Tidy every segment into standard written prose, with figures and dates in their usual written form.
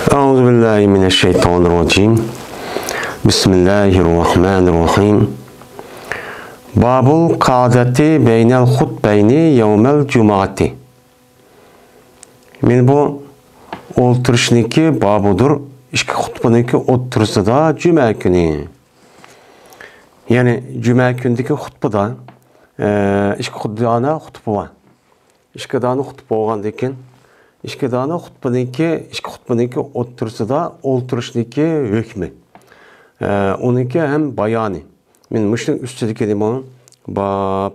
أعوذ بالله من الشيطان الرجيم بسم الله الرحمن الرحيم باب القعدة بين الخطبين يوم الجمعة من bu o'ltirishniki bobudir ikki xutbaniki o'ttirisida juma kuni. Ya'ni juma kunidagi xutbada ikki dona xutba bor. Ikki dona xutba bo'lgandan keyin ikki dona xutbaniki o'ttirisida o'ltirishniki hukmi. Uniki ham bayoni. Men mushning ustidagi nima bab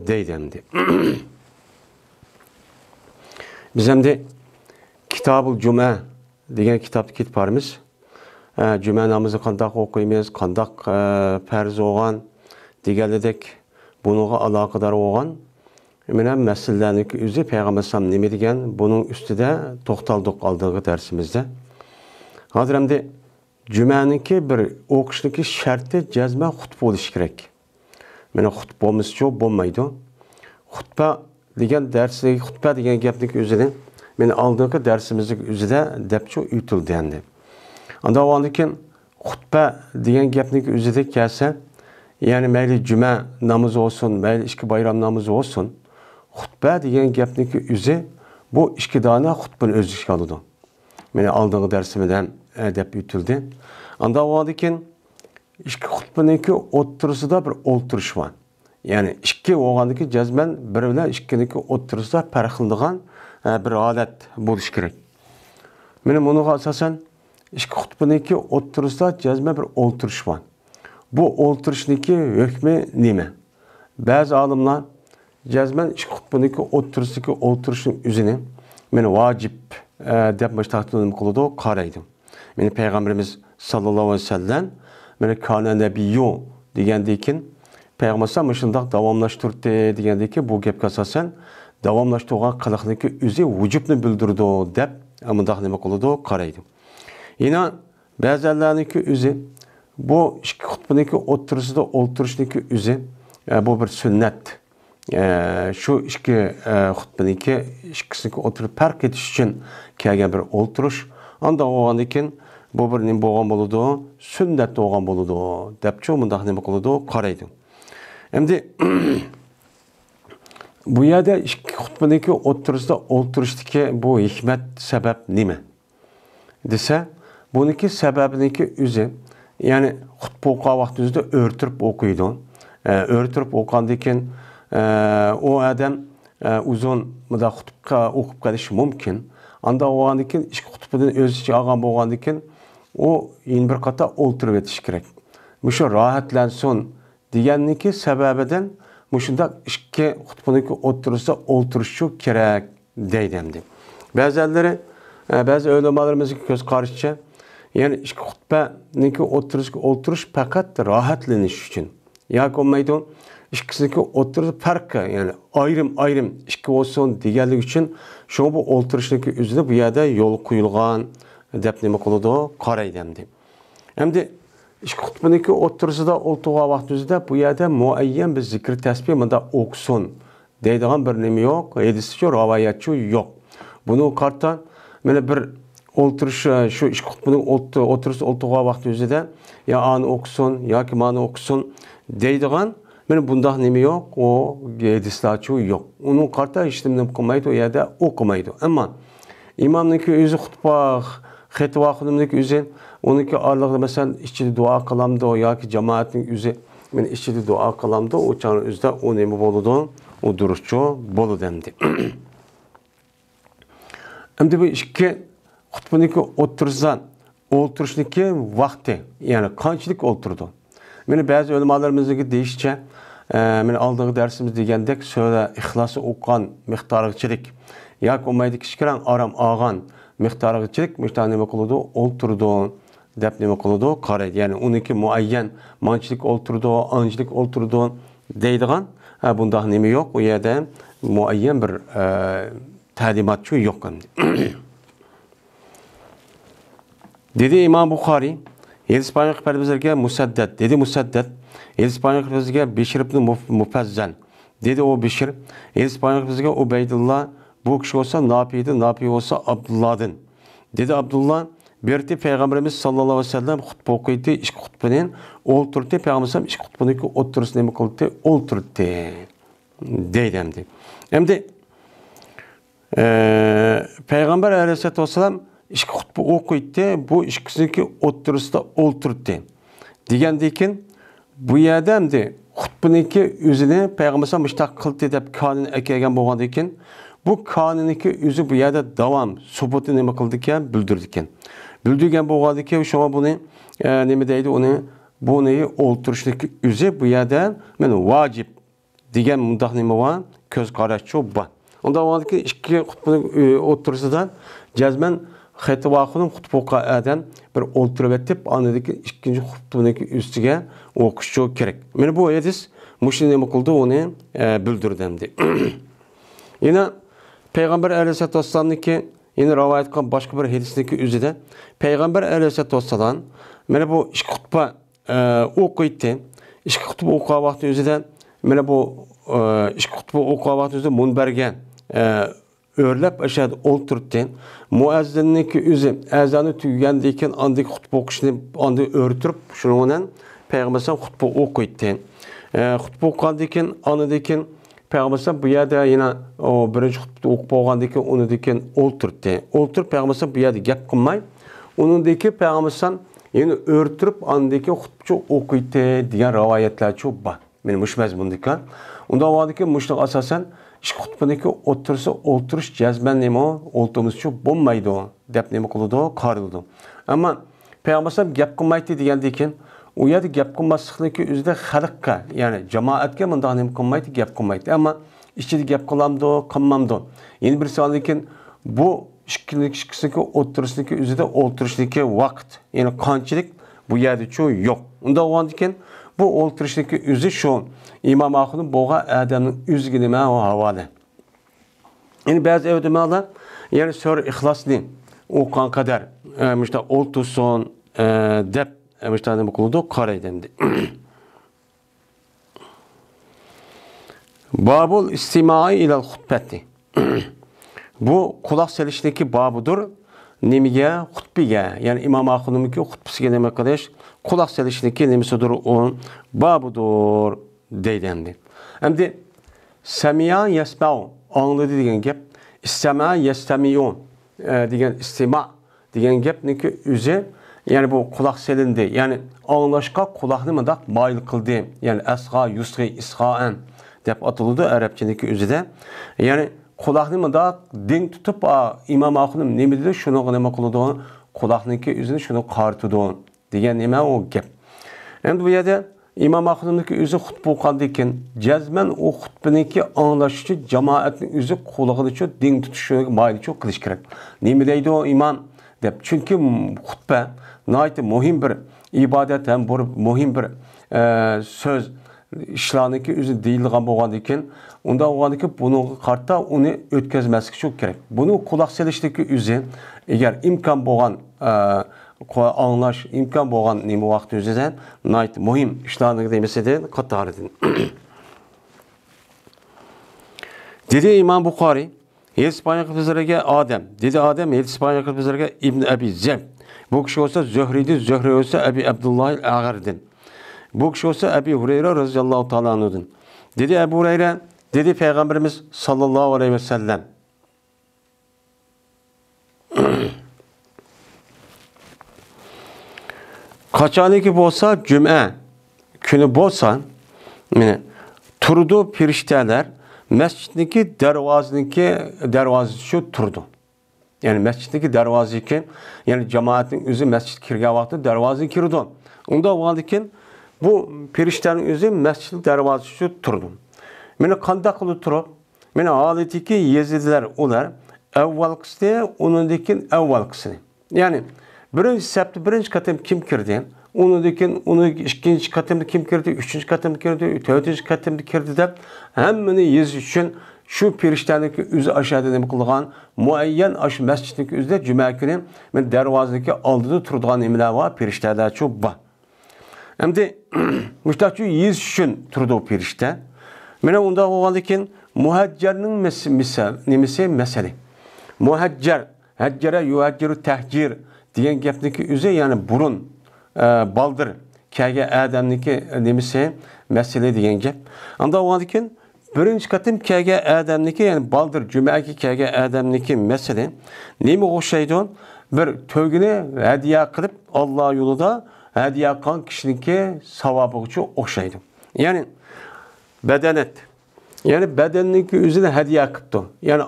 deydimdi. Biz hamda Kitabul Cuma degan kitobni ketib boramiz. Cuma namozni qanday o'qiymiz, qanday farz bo'lgan deganidek bunga aloqador bo'lgan mana masalalarning o'zi payg'ambar sollallohu alayhi vasallam nima degan buning ustida to'xtaldik oldingi darsimizda. Hozir hamda Cuma'niki bir o'qishniki sharti jazma xutba bo'lishi kerak. Mana xutba bo'lmasa bo'lmaydi. Xutba degan darsdagi xutba degan gapning o'zini men oldingi darsimizning o'zida debchi yutildi endi. Unda o'ndan xutba degan gapning o'zida kelsa, ya'ni mayli juma namozi olsun, mayli ikki bayram namozi olsun, xutba degan gapning o'zi bu ikki dona xutbani o'z ichiga oladi. Men oldingi darsimda deb yutildi. Unda o'ndan ikki xutbaniki o'ttirisida bir o'ltirish bor. Yani ikki o'g'andaki jazman bir bilan ikkiniki o'ttirisida farqlanadigan bir holat bo'lish kerak. Mana bunga asosan ikki xutbaniki o'ttirisida jazman bir o'ltirish bor. Bu o'ltirishniki hukmi nima? Ba'zi olimlar jazman ikki xutbaniki o'ttirisidagi o'ltirishning o'zini meni vojib deb mashtaxtini qiladi, qaraydi. Meni payg'ambarimiz sallallohu alayhi vasallam meni kana nabiyyu degandan keyin Peygamber sallallahu shundoq davomlashtirdi degandiki bu gapga asosan davomlashtirgan qiliqniki o'zi vujubni bildirdi deb bundoq nima qiladi, qaraydi. Yana ba'zilarniki o'zi bu ikki xutbaniki o'ttirisida o'ltirishniki o'zi bu bir sunnat. Shu ikki xutbaniki ikkisiniki o'tirib farq etish uchun kelgan bir o'ltirish. Unda o'g'andan keyin bu bir nima bo'lgan bo'ladi, sunnat bo'lgan bo'ladi deb bundoq nima qiladi, qaraydi. Endi bu yerda ikki xutbaniki o'ttirisida o'ltirishdagi bu hikmat sabab nima? Desa, buniki sababiniki o'zi, ya'ni xutba o'qigan vaqtida o'rtirib o'qiydi. O'rtirib o'qigandan keyin o odam uzun mudda xutba o'qib qolishi mumkin. Anda o'qigandan keyin ikki xutbadan o'z ichiga olgan bo'lgandan keyin o yana bir qator o'ltirib o'tish kerak. Mushu rohatlansin deganniki sababidan mushunda ikki xutbaniki o'ttirisida o'ltirishi kerak deydi endi. Ba'zi ulamolarimiz ko'z qarashicha, ya'ni ikki xutbaniki o'tirish faqat rohatlanish uchun. Yoki bo'lmaydi, ikkisiniki o'tirish farqi, ya'ni ayrim ikki bo'lsin deganlik uchun shu bu o'ltirishniki o'zida bu yerda yo'l qo'yilgan deb nima qiladi, qaraydi endi. Endi ikki xutbaniki o'ttirisida o'ltirgan vaqtida bu yerda muayyan bir zikr tasbih bunda o'qsin deydigan bir nima yo'q, hadischi rivoyatchi yo'q. Buni qarta mana bir o'ltirish shu ikki xutbaning o'ltirgan vaqtida ya ani o'qsin yoki mani o'qsin deydigan mana bundoq nima yo'q, o hadislarchi yo'q. Uni qarta hech nima qilmaydi, u yerda o'qimaydi. Ammo imomning o'zi xutba xitva qilimlik o'zi uniki aralığında mesela içinde dua kılamdı yoki cemaatning o'zi men içinde dua kılamdı o çağın o'zida o nima bo'ladi, o duruşçu bo'ladi endi. Endi bu ikki xutbaniki o'tirishniki vaqti, ya'ni qanchalik o'ltirdi. Meni ba'zi ulamolarimizdagi deyishicha, men oldingi darsimizda degandek sura ixlosi o'qigan miqdorichilik yoki olmaydi kichkina aram olgan miqdorichilik mushta nima qiladi, o'ltirdi deb nima qiladi, qaraydi. Ya'ni uniki muayyan manchilik o'ltirdi, anchilik o'ltirdi deydigan bundoq nima yo'q, u yerda muayyan bir ta'limotchi yo'q endi. Dedi İmam Buxoriy, Hadis-i bizlarga Musaddad, dedi Musaddad, Hadis-i bizlarga Bishr ibn Mufazzal, dedi o Bishr, Hadis-i bizlarga Ubaydullah, bu kishi olsa Nafi'di, Nafi olsa Abdullah'dın. dedi Abdullah, berti Peygamberimiz sallallahu aleyhi ve sellem hutba okuydu, iki hutbanın olturdu, Peygamberimiz iki hutbanın oturusunu ne kıldı, oturdu, deydi emdi. Emdi, Peygamber aleyhissalatu vesselam iki hutba okuydu, bu ikisindeki oturusunda oturdu. Degandayken, bu yerda emdi, hutbanınki üzüne Peygamberimiz müştak kıldı deb kanun ekelgen bo'lgandan bu kanuniki üzü bu yerda davam, subutu nima qildi ekan, bildirdi ekan. Bildirgan bo'lgandan keyin shoma buni nima deydi, buni o'ltirishniki üzü bu yerda mana vojib degan mundaq nima bor, ko'z qarash bor. Unda bo'lganki ikki xutbaning o'tirisidan jazman xatvaxuning xutba adam bir o'ltirib etib, anadagi ikkinchi xutbaniki ustiga o'qish kerak. Mana bu hadis mushuni nima qildi, uni bildirdi. Yine Peygamber aleyhissalatu vesselam'niki yine rivayet kılan başka bir hadisindeki üzerinde Peygamber aleyhissalatu vesselam mana bu iki hutba okuydu. İki hutba okuyan vakti üzerinde mana bu iki hutba okuyan vakti üzerinde munberge örlep aşağıda oturdu. Muezzinniki üzü ezanı tüygəndiyken andaki hutba okuşunu andı örtürüp şununla Peygamber hutba okuydu. Hutba okuyandiyken anıdayken Peygamber bu yerda yine o birinci hutbada o'qib bo'lgandan keyin unidan o'ltirdi. O'ltirib Peygamber bu yerda gap qilmay, undan keyin Peygamber yine o'rtirib andaki hutbcha o'qiydi degan rivoyatlar ko'p bor. Meni mush mazmundika. Unda o'g'adiki mushliq asosan ish hutbadagi o'tirish jazman nima, o'ltimizcha bo'lmaydi deb nima qiladi, qarildi. Ammo Peygamber gap qilmaydi degandan keyin u yerda gap qilmaslikniki o'zida xalqqa, ya'ni jamoatga bunday nima qilmaydi, gap qilmaydi. Ammo ichida gap qilamdi, qilmamdi. Endi bir sondan bu ikkisiniki o'tirishniki o'zida o'tirishniki vaqt, ya'ni qanchalik bu yerda yo'q. Unda o'g'andikin bu o'tirishniki o'zi shu Imom Ahmad bo'lgan odamning o'ziga nima havola. Endi ba'zi ulamolar ya'ni sura Ixlosni o'qigan qadar mushta o'ltirsin deb müştahane mukuldu karaydemdi. Babul istimai ilal hutbeti. Bu kulak selişteki babudur. Nemiye hutbiye. Yani İmam Ahmed'in hutbisiga neme kardeş. Kulak selişteki nemisidir onun babudur deydendi. Hem de semiyan yesma'u anladı degen gep. İstema yestemiyun degen istima degen gep neki üze yani bu kulak selindi. Yani anlaşka kulakını mı da mayıl kıldı. Yani esga, yusri, ishaen dep atıldı Arapçadaki üzede. Yani kulakını mı da din tutup İmam Ahmed'in ne dedi? Şunu neme kıldı? Kulakniki üzerine şunu qartıdı. Diyen neme o gep. Hem bu yerde İmam Ahmed'in üzü hutbu okandıyken cezmen o hutbuniki anlaşıcı cemaatin üzü kulağını din tutuşu mayıl çok kılış gerek. Ne deydi o imam? Dep. Çünkü hutbe nayeti muhim bir ibadet hem muhim bir söz işlaniki üzü deyilgan bo'lgandan unda bo'lgandan bunu qarta onu ötkazmaslik çok gerek. Bunu kulak selişteki üzü eğer imkan bo'lgan anlaş imkan bo'lgan nima vaqt üzüden nayet muhim işlaniki demeseden qatarıdın. Dedi İmam Bukhari İspanya kızlarına Adem. Dedi Adem İspanya kızlarına İbn Abi Zeb. Bu kişi olsa Zühri'di, Zühri olsa Ebi Abdullah el-Ağar'dın. Bu kişi olsa Ebi Hureyre radıyallahu ta'ala anh'dın. Dedi Ebu Hureyre, dedi Peygamberimiz sallallahu aleyhi ve sellem. Kaçaniki bolsa cüme günü bolsa, turdu pirişteler, mescidindeki dervazı şu turdu. Yani mesciddeki dervazı yani cemaatin üzü mescid kirgen vakti dervazı kirdi. Onda varken bu periştenin üzü mescid dervazı şu turdu. Mene kanda kılı turup, mene aletiki Yezidiler olar, evvel kısıda onundakin evvel kısını. Yani birinci septi birinci katım kim kirdi? Onu ikinci katımda kim kirdi? Üçüncü katımda kirdi? Dördüncü katımda kirdi de hemmini yez için şu periştedeki üzü aşağıda ne kılgan muayyen aşı mescidindeki üzde cuma günü men dervazadaki aldığı turduğun emler var periştede çok var. Hem de müştakçı yez için turduğu perişte. Mene onda oğlandıkken muhaccerinin mesele. Muhaccer Haccere yuhacciru tehcir degan gapniki o'zi ya'ni burun baldır kage adamniki nemisi mesele degan gap. Anda o'g'an ekan birinchi qatim kage adamniki ya'ni baldır jumaki kage adamniki mesele nima o'xshaydi? Bir to'gini hadiya qilib Alloh yo'lida hadiya qilgan kishiniki savobiga o'xshaydi. Ya'ni bedenet. Yani bedenniki o'zini hadiya qilibdi. Yani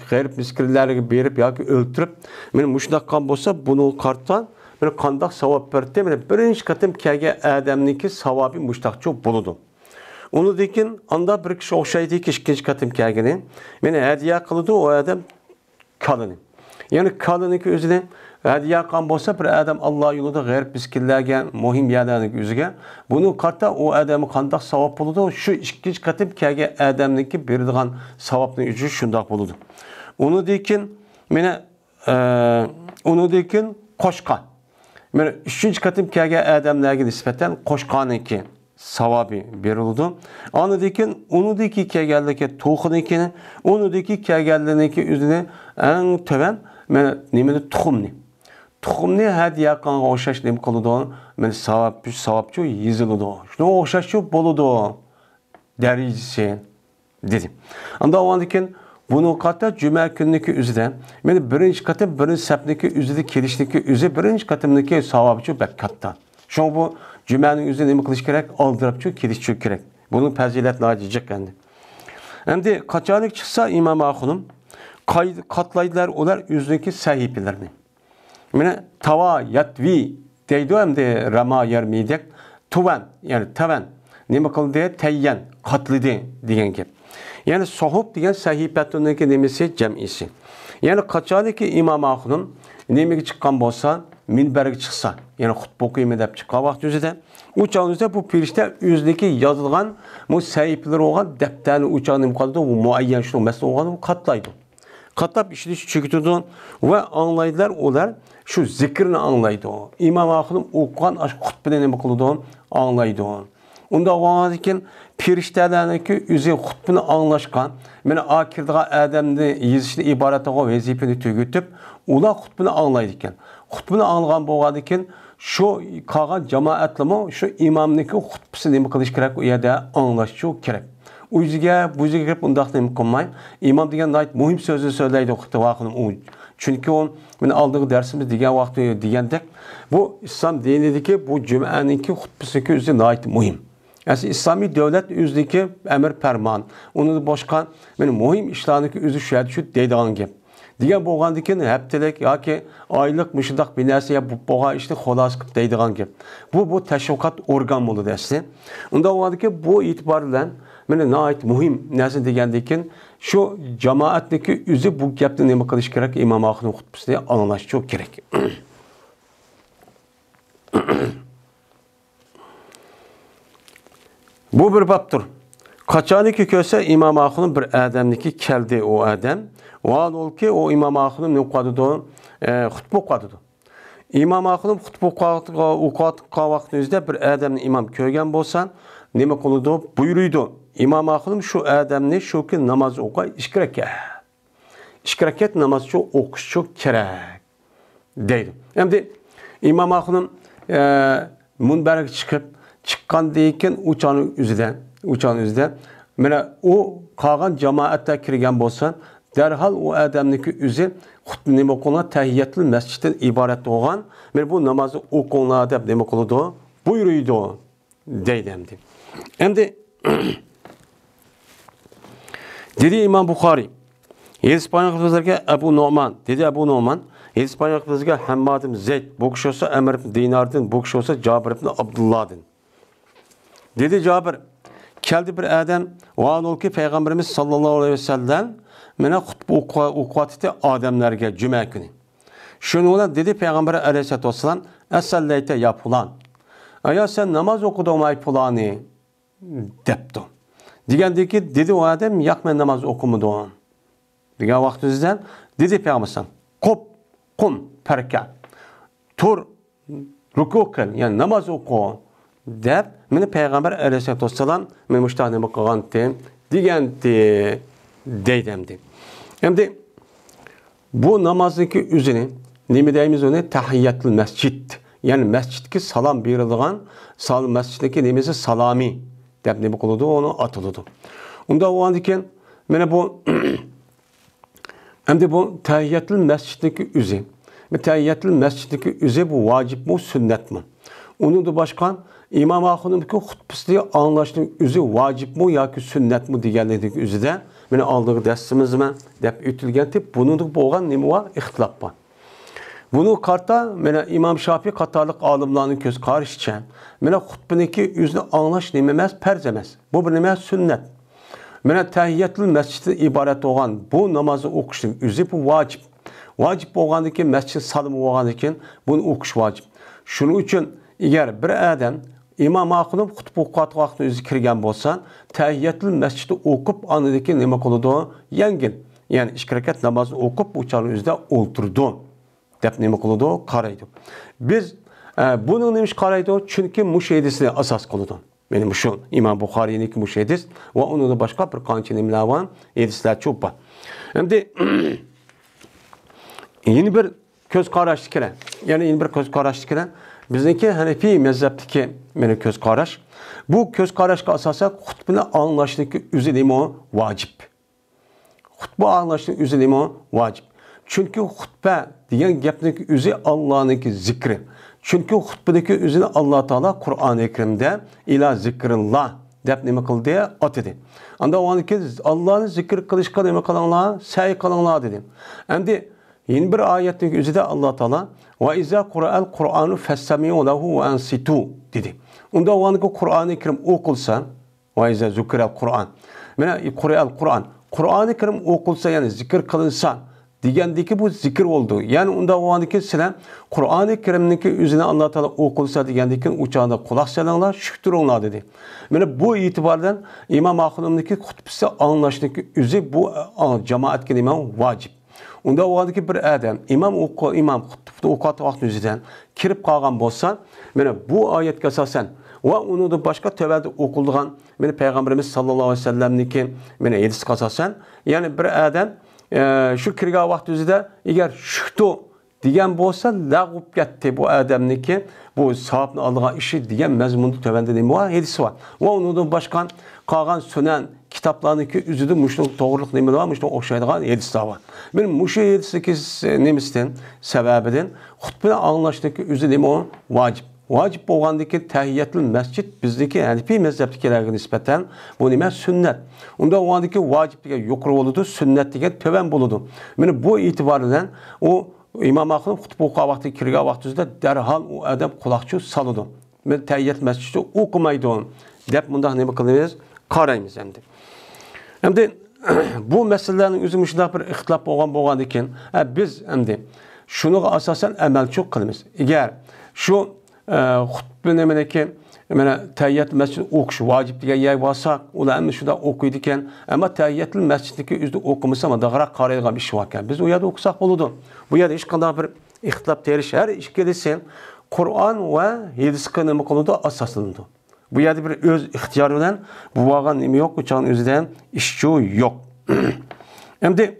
g'arib miskinlarga berib yoki o'ltirib, meni mushdaqqa bo'lsa, buni qartdan meni qandoq savob berdi? Meni birinchi qatim kelgan odamniki savobi mushdaqcha bo'ladi. Undan keyin anda bir kishi o'xshaydiki, ikkinchi qatim kelgani, meni hadiya qildi o odam kalini. Yani kaliniki o'zini hadiya qilgan bo'lsa, bir odam Alloh yo'lida g'arib miskinlarga, muhim yerlarning o'ziga, buni qarta o odamga qandoq savob bo'ladi? Shu ikkinchi qatim kelgan odamniki beradigan savobning uchi shundoq bo'ladi. Undan keyin qo'shqan. Mana uchinchi qatim kelgan odamlarga nisbatan qo'shqanniki savobi berildi. Ondan keyin kelganligi to'xiniki, undan kelganligi o'zini eng to'van mana nimani tuxumni. Tuxumni hadiya qilgan o'xshash nima qiladi? Men savobchi yeziladi. Shuna o'xshash bo'ladi darajasi dedim. Unda ondan keyin buni qata juma kuniki o'zida men birinchi qatim birinchi sapniki o'zida kelishniki o'zi birinchi qatimniki savobchi bak katta. Shuning bu jumaning o'zida nima qilish kerak? Oldiribchi kelish kerak. Buning fazilatlari jiq endi. Endi qachonlik chiqsa Imom Axunim qatlaydilar ular o'ziniki sahifalarini. Mana tava yatvi deydi hamda rama yermidek tuvan yani tavan nima qildi? Tayyan qatlidi degan gap. Yani sohib degan sahifatuniki nimasi jamisi. Yani qachoniki Imom Axunim nimaga chiqqan bo'lsa, minbarga chiqsa, yani xutba o'qiyman deb chiqqan vaqt o'zida, u chog'da bu firishta o'ziniki yozilgan bu sahifalar bo'lgan daftarni u chog'da nima qiladi? U muayyan shu masala bo'lgan qatlaydi. Qatlab ishlish chekitadi va anglaydilar ular shu zikrni anglaydi. Imom Axunim o'qigan xutbani nima qiladi? Anglaydi. Unda o'g'andan firishtalarniki o'zi xutbani anglashgan, mana akirdiga odamni yezishni iboratiga vazifani tugatib, ular xutbani anglaydi ekan. Xutbani anglagan bo'lgandan keyin shu qolgan jamoatlarmi shu imomniki xutbasini nima qilish kerak? U yerda anglashi kerak. O'ziga buziga kirib undaq nima qilmay, imom degan muhim so'zni so'zlaydi vaqtida u. Chunki u men oldingi darsimiz degan vaqtda degandek, bu islom dinidagi bu jumaning xutbasiki o'zi muhim. Yani İslami devlet o'zidagi emir ferman, uni boshqa men muhim ishlarniki o'zi shu deydigan gap. Degan bo'lgandan keyin haftalik yoki oylik mushundaq bir narsa bo'lgan ishni xolos qilib deydigan gap. Bu tashviqot organ bo'ladi asli. Unda bo'lganki bu e'tibor bilan meni nihoyat muhim narsa degandan keyin shu jamoatniki o'zi bu gapni nima qilish kerak? Imom Axunim xutbasini anglash kerak. Bu bir babdır. Qachoniki ko'rsa Imom Axunim bir odamniki keldi o odam. Va olki o Imom Axunim nima qiladi? Xutba o'qidi. Imom Axunim xutba o'qiyotgan vaqtida bir odamni imom ko'rgan bo'lsa, nima qiladi? Buyuruydi. Imom Axunim shu odamni shuki namoz o'qiy, 2 rakat. 2 rakat namoz o'qish kerak deydi. Endi Imom Axunim munbarga chiqqandan keyin uçanın o'zida mana u qolgan jamoatga kirgan bo'lsa, darhol u odamniki o'zi xutba nima qilgan tahiyyatul masjiddan iborat bo'lgan, men bu namozni o'qinglar deb nima qiladi? Buyuruydi deydi endi. Endi dedi İmam Buxoriy, İspanyollarga Abu Nu'man, dedi Abu Nu'man, İspanyollarga Hammad ibn Zayd, bu kishi olsa Amr ibn Dinardan, bu kishi olsa Jabir ibn Abdullahdan. Dedi Cabir, keldi bir adam, vaanolki Peygamberimiz sallallahu aleyhi ve sellem mena xutba o'qiyotdi odamlarga juma kuni. Shuni bilan dedi Peygamber aleyhissalatu vesselam, "As-sallayta ya fulan." Aya sen namoz o'qidingmi fulani? debdi. Degandiki dedi o adam, "Yo'q, men namoz o'qimadim." Degan vaqtida dedi Peygamber qum farka. Tur ruku qil, ya'ni namoz o'qi. deb meni Peygamber aleyhissalatu vesselam men mushtahni qilgan deganti deydimdi. Endi bu namazdaki üzerine nima deymiz onu? Tahiyyatul mescid. Yani mescidki salam berilgan, mesciddeki nemesi salami deb nima qiladi, onu atıldı. Unda o andiken mana bu endi bu tahiyyatul mesciddeki üzü. Tahiyyatul mesciddeki üzü bu vacip mi, sünnet mi? Onun da başkan İmam Ahun'un hutbesini anlaştığı üzü vacip mi yoki sünnet mi deganlik üzüde mana aldığı dersimizmi deb ötülgen tip bunun da bo'lgan nima var? İhtilaf var. Bunu karta mana İmam Şafii qatorliq olimlarning ko'z qarashicha mana hutbiniki üzünü anlash nima emas, farz emas. Bu bir nima sünnet. Mana tahiyyatul mescidde ibaret olan bu namazı o'qishning o'zi bu vacip. Vacip bo'lgandan keyin masjid salimi bo'lgandan keyin buni o'qish vacip. Shuning uchun agar bir adam İmam Ahun'un hutba o'qiyotgan vaqtda o'zi kirgan bo'lsa, tahiyyatul mescidde o'qib andan keyin nima qiladi? Yengil. Ya'ni 2 rakat namozni o'qib o'chani o'zida o'ltirdi. Deb nima qiladi? Qaraydi. Biz buning nima ish qaraydi? Chunki mushahidasini asos qiladi. Benim şu İmam Buxariyning mushahidis va uni boshqa bir qancha nimalar bor, hadislar ko'p bor. Endi yeni bir ko'z qarash kerak. Ya'ni yeni bir ko'z qarash kerak. Bizniki Hanefi mazhabdagi meni ko'z qarash. Bu ko'z qarashga asosan xutbani anlashniki o'zi nima vacip. Xutba anlashniki o'zi nima vacip. Chunki xutba degan gapning o'zi Allohningki zikri. Çünkü hutbadaki özünü Allah Teala Kur'an-ı Kerim'de ila zikrillah deb nima qildi atidi. Anda o anki Allah'ın zikir kılışka nima qilinglar, say qilinglar dedi. Endi yeni bir ayetning özüde Allah Teala ve iza Kur'an Kur'anu festami'u lehu ve ansitu dedi. Unda o anki Kur'an-ı Kerim okulsa ve iza zikral Kur'an. Mana Kur'an-ı Kerim okulsa yani zikir kılınsa degandiki bu zikir oldu. Yani unda o andaki sizlar Kur'an-ı Kerim'deki üzerine Allah Teala okulsa degandiki uçağında kulak salanglar, şükür olunlar dedi. Yani bu itibardan İmam Ahun'daki hutbesi anlaştaki üzü bu cemaat imam vacip. Unda o andaki bir adam imam hutbede okuyatı vaqt üzerinden kirip kalgan bolsa, yani bu ayetke asasen ve onu da başka tövbede okulduğun Peygamberimiz sallallahu aleyhi ve sellem'deki hadis asasen yani bir adam şu kirga vaqt üzerinde eğer şüktu degan bo'lsa lag'ub ketdi bu adamniki bu savobni algan ishi degan mazmunda tövbende nima var? Hadisi var. Va undan boshqa qolgan sunan kitoblarniki o'zida mushno to'g'riliq nima var? Mushno o'xshaydigan hadislar var. Men mushu hadisdagi nimasidan sababidan xutbani anlashdagi o'zi nima vacip. Vacip bo'lgandiki tahiyyatul masjid bizdeki Hanefi mazhabdagilarga nisbatan bu nima sünnet. Unda o andaki vacip degan yuqori bo'ladi, sünnet degan töven bo'ladi. Mana bu e'tibordan o İmam Ahun xutba o'qigan vaqtda kirgan vaqtida darhol u adam quloqcha soladi. Men tahiyyat masjidda o'qimaydi deb bunda nima qilamiz? Qaraymiz endi. Endi bu masalalarning o'zi shunday bir ixtilof bo'lgan ekan, biz endi shuniga asosan amalchi qilamiz. Agar shu xutba nimaniki mana tahiyyat masjid o'qish vacip degan yer bo'lsa, ularni shunda o'qiydi ekan, ammo tahiyyatul masjiddagi o'zida o'qimasa, dag'roq qaraydigan ish bor ekan. Biz u yerda o'qisak bo'ladi. Bu yerda hech qanday bir ixtilof terish, har ikkalasi Qur'on va hadisga nima qiladi asoslanadi. Bu yerda bir o'z ixtiyori bilan bu bo'lgan nima yo'q, uçağın o'zidan ishchi yo'q. Endi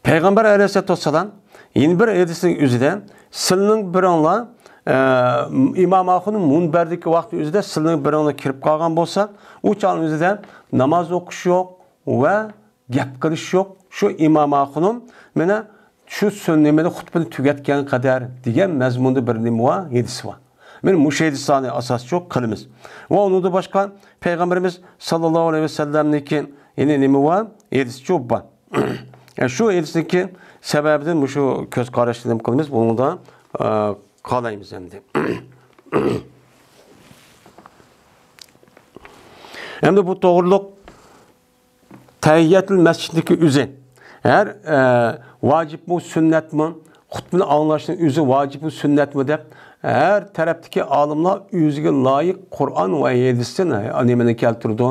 Peygamber Aleyhisselatü Vesselam yeni bir hadisning o'zida sizning biringlar İmam Ahun'un munberdeki vakti üzerinde sizning biringlar kirib qolgan bo'lsa, u chog'ning o'zida namoz o'qish yo'q va gap qilish yo'q. Shu İmam Ahun'un mana shu sunnatni xutbani tugatgan qadar degan mazmunda bir nima hadis bor. Men mush hadislarni asoschi qilamiz. Va unda boshqa Peygamberimiz sallallohu alayhi vasallamniki yine nima bor? Hadis ko'p bor. Yani şu hadisdagi sababidan shu ko'z qarashni qilamiz. Bunda qalaymiz endi. Endi bu to'g'riliq tahiyyatul masjiddagi o'zi her vacip mi, sünnet mi, xutbani anlaşının o'zi vacip mi, sünnet mi deb her tarafdagi olimlar o'ziga loyiq Qur'on va hadisni nimani keltirdi,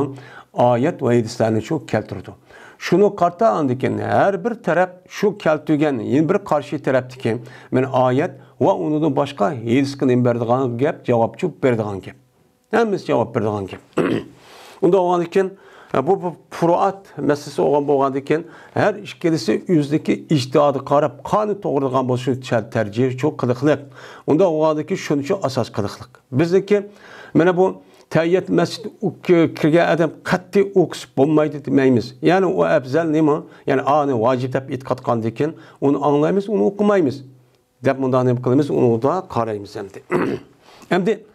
oyat va hadislarni shu keltirdi. Şunu qarta andikin her bir taraf şu keltirgan, yeni bir qarshi tarafdagi men oyat va undan boshqa hadisga nim berdigan gap, javobchi berdigan gap. Hammasi javob berdigan gap. Unda o'g'an ekan Bu furuat meselesi olan boğandıkken her işkelisi yüzdeki ictihadı karab kanı doğrudan bu şu tercih çok kılıklık. Onda oğandaki şunu şu asas kılıklık. Bizdeki mana bu tayyat mescid kirge adam qatti o'qis bo'lmaydi demaymiz. Yani o afzal nima? Yani ani vacib deb e'tiqod qilgandan onu anglaymiz, onu o'qimaymiz. Deb bundan nima qilamiz? Uni da qaraymiz endi. Endi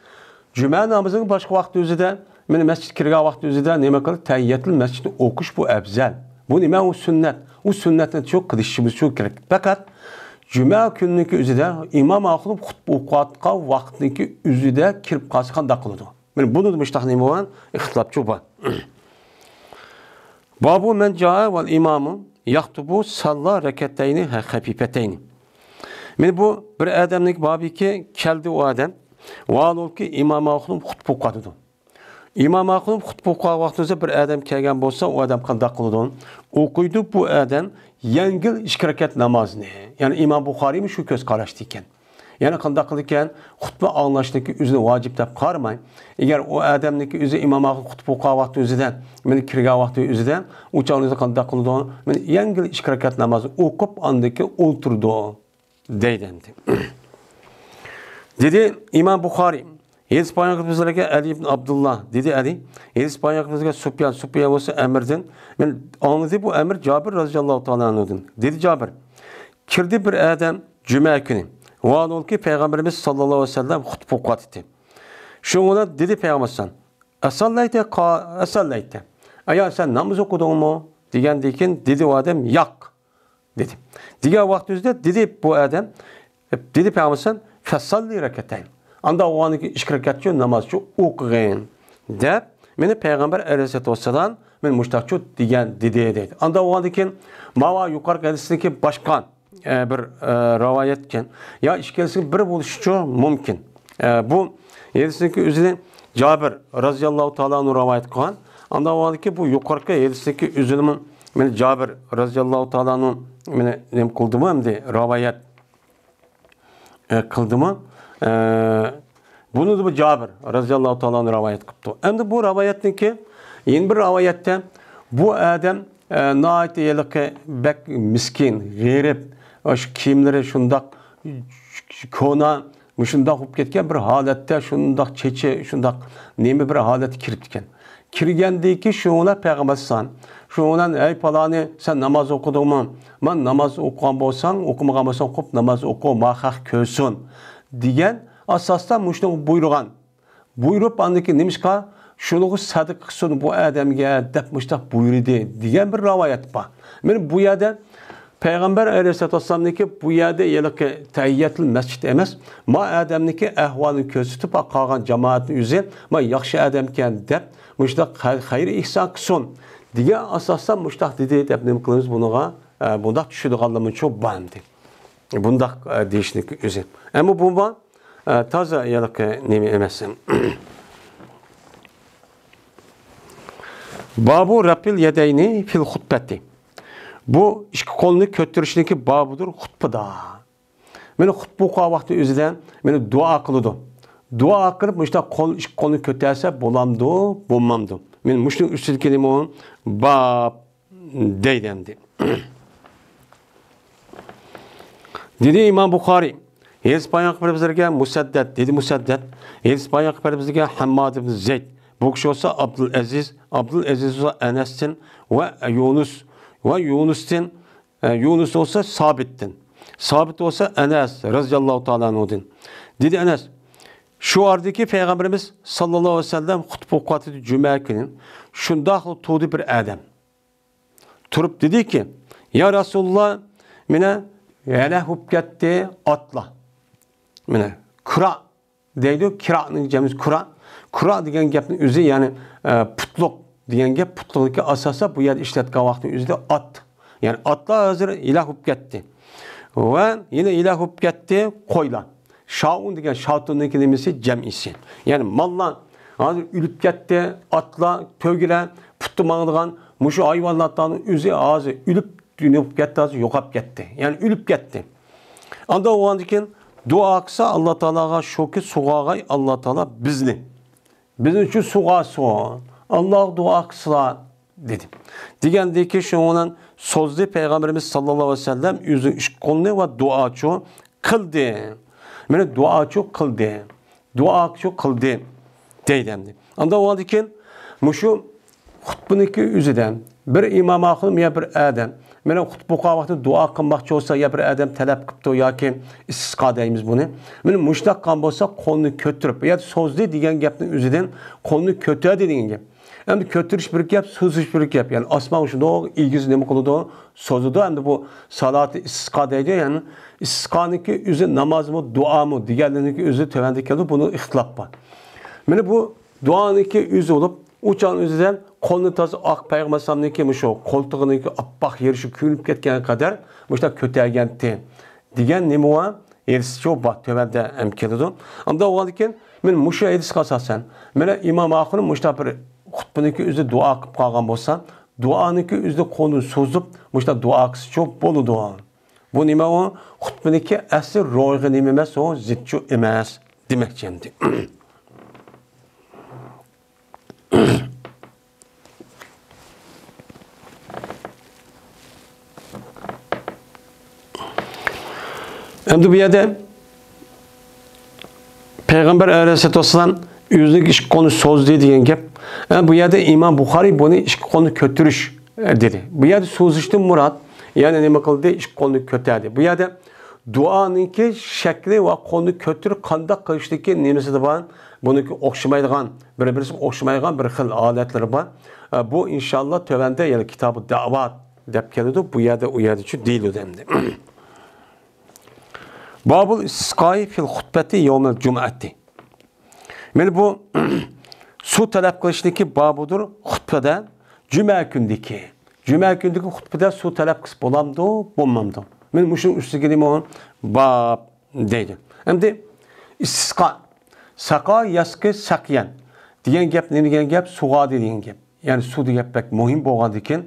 cuma namazının başqa vaqt o'zida Meni mescid kirgan vaqt o'zida nima qilib tayyatul masjidni o'qish bu afzal. Bu nima u sunnat. U sunnatni çok qilishimiz çok kerak. Faqat juma kuniki o'zida imom o'qib xutba o'qiyotgan vaqtniki o'zida kirib qolsa qanday qiladi? Mana buni mushtaq nima bilan ixtilofchi bor. Babu men jaa val imamu yaxtubu salla rakatayni xafifatayn. Mana bu bir odamning babiki keldi o odam valolki imom o'qib xutba o'qiydi. İmam Akıl'ın xutba vaqtında bir adam kelgan bolsa, o adam qanday qiladi? O'qiydi bu adam yengil ikki rakat namozni. Yani İmam Buxoriy shu ko'z qarashdi ekan. Yani qanday qildi ekan? Xutba anglashdagi o'zini vojib deb qaramay, agar o odamniki o'zi imom Akıl xutba o'qigan vaqt o'zida, meni kirgan vaqt o'zida, u chog'ida qanday qiladi? Meni yengil ikki rakat namozni o'qib, andiki o'ltirdi deydi. Dedi İmam Buxoriy Hadis payğamberimizге Ali ibn Abdullah dedi Ali. Hadis payğamberimizге Sufyan olsa emirden. Ben anladı bu emir Cabir radıyallahu ta'ala anladım. Dedi Cabir. Kirdi bir adam cuma günü. O an ki Peygamberimiz sallallahu aleyhi ve sellem hutbe okuyordu. Şu ona dedi Peygamberimiz Esallayte. Aya sen namaz okudun mu? Diyen dedi o adam yak dedi. Diğer vaktinde dedi bu adam dedi Peygamberimiz fesalli rekatayn. Anda o anki işkirakatçı namazçı okuyan de meni Peygamber aleyhissalatu vesselam men muştaqçı diyen dedi. Anda o anki mava yukarı hadisindeki başkan bir rivayetken ya işkelisi bir buluşçu mümkün. Bu hadisindeki üzerine Cabir radıyallahu ta'ala anhu rivayet kılan. Anda o anki bu yukarı hadisindeki üzerine men Cabir radıyallahu ta'ala anhu meni nem kıldı mı hem de rivayet kıldı mı? Bunu da bu Cabir radıyallahu ta'ala rivayet kıptı. Hem de bu rivayetteki yeni bir rivayette bu adam naiti yelike bek miskin, g'erib, şu kiyimleri şundak kona şundak olup ketken bir halatda şundak çeçe şundak nemi bir halat kirip ketken. Kirgendeki şuna Peygamber san. Şuna ey palani sen namaz okudun mu? Ben namaz okuyan bolsan, okumagan bolsan okup namaz oku mahaq kösün. Diyen asasda muşnu buyurgan. Buyurup andaki nemişka şunu sadık kısın bu adamga dep muştaq buyurdu diyen bir rivayet var. Men bu yerden Peygamber aleyhissalatu vesselam'niki bu yerde yelike tahiyyatul mescid emas. Ma adamniki ahvalını közütüp qalgan cemaatni üzü ma yaxşı adamken dep muştaq hayır ihsan kısın diye asasda muştaq dedi dep nem qılımız bunuğa bunda düşüdüğanlamın çok bandı. Bunda değişiklik üzü. Ama bu var taza yelike nemi emesim. Babu Rabbil yedeyni fil hutbeti. Bu iki kolunu kötürüşündeki babudur hutbada. Meni hutbu okuğa vakti özüden meni dua kılıdı. Dua kılıp işte iki kolunu kötürse bolamdı, bulmamdı. Men muşun üstü kelime onun bab deydemdi. Dedi İmam Buxoriy. Hadis payğamberimizге Musaddad dedi Musaddad. Hadis payğamberimizге Hammad ibn Zeyd. Bu kişi olsa Abdülaziz olsa Enes'tin ve Yunus ve Yunus olsa Sabit'tin. Sabit olsa Enes radıyallahu ta'ala anhu'din. Dedi Enes, şu ardaki Peygamberimiz sallallahu aleyhi ve sellem hutbe okuyordu cuma günü. Şunda tuğdu bir adam. Turup dedi ki, ya Resulullah mine yana hubketti atla. Mine kura deydi, kira'nın cemiz kura. Kura degan gapning o'zi ya'ni putluq degan gap putluqga asosan bu yerda ishlatgan vaqtning o'zida at. Ya'ni atlar hozir ilah bo'lib ketdi. Va yana ilah bo'lib ketdi qo'ylar. Shaun degan shaytonning kelimasi jamisi. Ya'ni mallar hozir o'lib ketdi, atlar, to'gilar, putni mangdigan mushu hayvonlarning o'zi hozir o'lib dunyob ketdi, hozir yo'qolib ketdi. Ya'ni o'lib ketdi. Anda o'g'andan keyin duo qilsa Alloh taologa shuki sug'ag'ay Alloh taolo bizni. Bizim için suğa Allah dua kısılar dedi. Degandiki şundan sözde Peygamberimiz sallallahu aleyhi ve sellem yüzü işkolunu ve duaçı kıldı. Mene duaçı kıldı. Duaçı kıldı deydemdi. Anda o halde muşu hutbuniki yüzüden bir imam akılım ya bir adam. Mene hutbu kavakta dua kılmakçı olsa ya bir adam talep kıptı ya ki istisqa deyimiz bunu. Mene muşlak kan olsa kolunu kötürüp ya sözde diyen gapning yüzüden kolunu kötüre dediğin gibi. Hem kötürüş bir gap, sözüş bir gap. Yani asman şunda o ilgisi ne kılıdı sözü de hem de bu salatı istisqa deydi yani istisqanınki yüzü namaz mı dua mı diğerlerinki yüzü tövendeki bunu ihtilaf var. Mene bu duanınki yüzü olup uçağın yüzüden kolunu tazı ak Peygamber sallallahu şu koltuğununki appak yeri şu küylüp ketken kadar muşta kötüergenti diyen nemi var erisi çok bak tövende emkelidu. Ama o halde men muşa erisi kasasen mene imam akının muşta bir hutbununki yüzü dua kıp kalgan bolsa duanınki yüzü konu sozup muşta dua kısı çok bolu dua. Bu nime o hutbununki asli royğu nime emas o zitçu emas demek cendi. Hem bu yerde Peygamber Aleyhisselatü Vesselam yüzlük iş konu sözlü diyen gap. Bu yerde İmam Bukhari bunu iş konu kötürüş dedi. Bu yerde sözüştü murat yani ne makıldı iş konu kötürdü. Bu yerde duanınki şekli ve konu kötür kandak kılıştaki nimesi de var. Bununki okşamaydıgan, birbirisi okşamaydıgan bir xil aletleri var. Bu inşallah tövende yani kitabı davat dep geldi. Bu yerde o yerde şu değil ödemdi. Babul istisqai fil hutbeti yevmel cum'ati. Yani bu su talep kılıştaki babudur hutbede cuma gündeki. Cuma gündeki hutbede su talep kısıp olamdı, bulmamdı. Ben muşun üstü geleyim onun bab deydi. Hem de istisqa. Saka yaskı sakyan. Diyen gap ne diyen gap? Suğa dediğin gap. Yani su diye pek mühim boğadı iken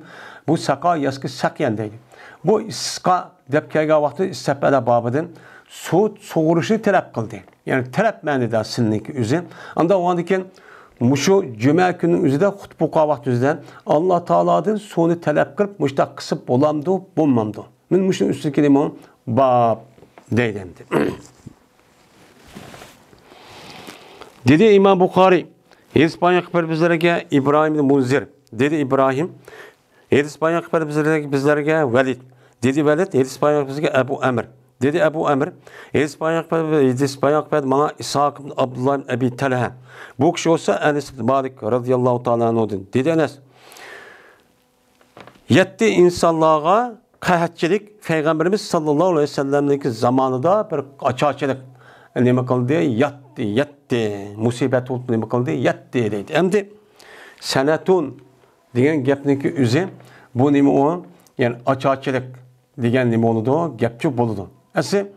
bu saka yaskı sakyan deydi. Bu istisqa dep kelgen vakti istepede babıdın su soğuruşu talep kıldı. Yani talep manida sinlik üzü. Anda o andiken muşu cuma günün üzüde hutbu kavakt üzüden Allah Teala'dan sunu talep kılıp muşta kısıp olamdı, bulmamdı. Men muşun üstü kelime bab deydemdi. Dedi İmam Bukhari, İspanya kıpır bizlerge İbrahim Munzir. Dedi İbrahim, İspanya kıpır bizlerge Velid. Dedi Velid, İspanya bizlerge Ebu Emr. Dedi Ebu Emr, İspanya kıpır bana İshak Abdullah Ebi Talha. Bu kişi olsa Enes Malik radıyallahu ta'ala anh'udun. Dedi Enes, yetti insanlığa kahatçilik Peygamberimiz sallallahu aleyhi ve sellem'deki zamanında bir açıkçılık ne kıldı? Yattı. Musibet oldu ne kıldı? Yattı dedi. Hem de senetun diyen gapniki üzü bu nemi o yani açıkçılık diyen nemi oldu gapçı boludu. Esi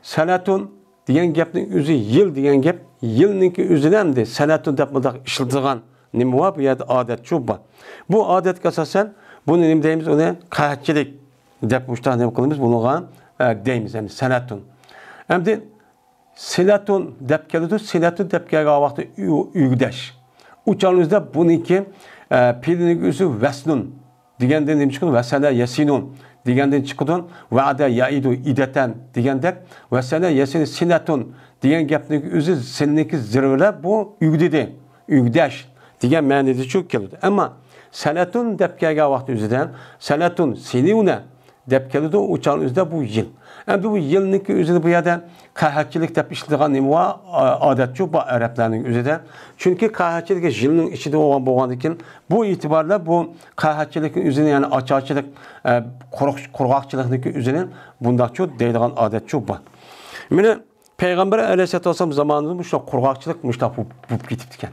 senetun diyen gapniki üzü yıl diyen gap yılniki üzünem de senetun depmadak işildiğen nemi var bu yerde adet çubba. Bu adet kasasen bu nemi deyimiz ona kahatçılık depmişler ne kılımız bunu deyimiz yani senetun. Hem de silatun dep geldi. Silatun dep geldiği vakti ügdeş. Uçağınızda bununki pilinin üzü vesnun. Digenden demiş ki vesene yesinun. Digenden çıkıdın vaade yaidu ideten. Digenden vesene yesin silatun. Digen gapning üzü seninki zirvele bu ügdedi. Ügdeş. Digen manada çok geldi. Ama silatun dep geldiği vakti üzüden silatun siniune dep geldi. Uçağınızda bu yıl. Hem bu yılniki üzerinde bu yerden kahatçılık dep işlediğin nemi var adetçi bu Arapların üzerinde. Çünkü kahatçılık yılın içinde olan boğandıkken bu itibarla bu kahatçılıkın üzerine yani açıkçılık kurgakçılıkın üzerine bundan çok deydiğin adetçi bu. Yani Peygamber Aleyhisselatü Vesselam zamanında muşta kurgakçılık muşta bu gitiptiken.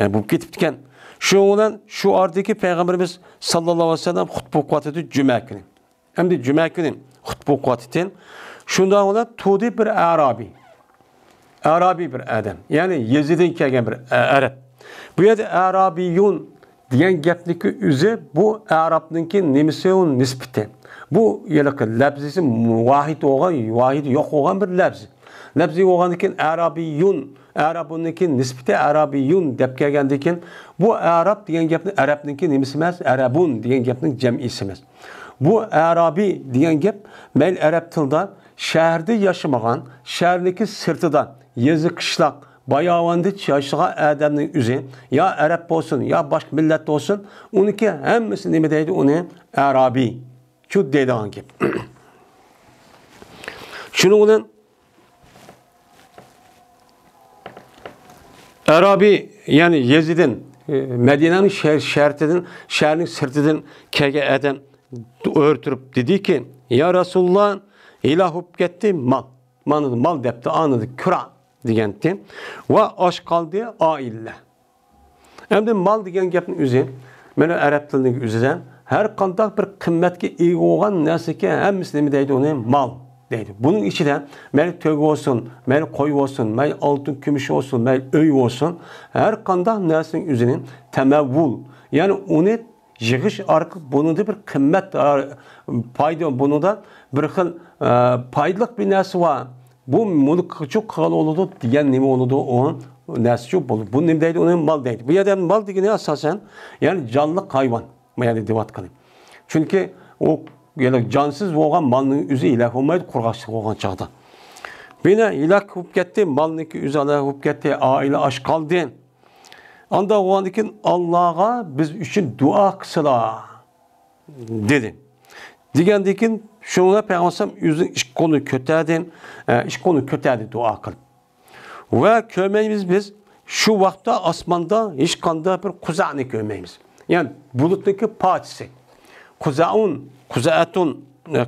Bu gitiptiken şu olan şu ardaki Peygamberimiz sallallahu aleyhi ve sellem hutbu kuvveti cuma günü. Hem de cuma günü hutbu kuvvetin şundan olan tudi bir Arabi bir adam. Yani Yezid'in kelgen bir Arap. Bu yerde Arabiyun diyen gapniki üzü bu Arap'nınki nimseun nispeti. Bu yılki labzisi vahid olgan, vahid yok olgan bir labzi. Labzi olgandikin Arabiyun, Arabunnikin nispeti Arabiyun deb kelgandikin bu Arab degan gapni Arabniki nimasi emas, Arabun degan gapning jam'isi emas. Bu Arabi degan gap mayli arab tilida shaharda yashamagan, shaharniki sirtidan, yezi qishloq, bayavanda yashagan odamning o'zi, yo arab bo'lsin, yo boshqa millat bo'lsin, uniki hammasi nima deydi? Uni Arabi. Shu deydigan gap. Shuning bilan Arabi, yani Yezid'in, Medine'nin şertinden, şehrin sırtıdan kelgen adam örtürüp dedi ki, ya Resulullah ilah hüp gitti mal. Mal depti, anladı, küra degendi. Ve aş kaldı aile. Hem de mal degen gapning o'zi, mana arab tilining o'zidan har qanday bir qimmatga ega bo'lgan narsaga hammasi nima deydi? Uni mal deydi. Bunun içinde mayli to'y olsun, mayli qo'y olsun, mayli oltin kumush olsun, mayli uy olsun, har qanday narsaning o'zining tamavvul, ya'ni uni yig'ish orqali bunida bir qimmat foyda, bunida bir xil foydali bir narsa bor. Bu mulk çok qal oldu degan nima oldu o narsa çok bo'ldi. Bu nima deydi? Uni mal deydi. Bu yerda mal degani asosan ya'ni jonli hayvon, mayli deb atqanim. Chunki o yani cansız olgan malının üzü ilak olmaydı, kurgaçlık olgan çağda. Bine ilak hüp gitti, malınki üzü ilak hüp gitti, aile aş kaldı. Anda oğandikin Allah'a biz için dua kısıla dedi. Digendikin şunla Peygamber yüzün iş konu kötüydü dua kılıp. Ve kömeyimiz biz şu vakta asmanda hiç kanda bir kuzağını kömeyimiz. Yani buluttaki patisi.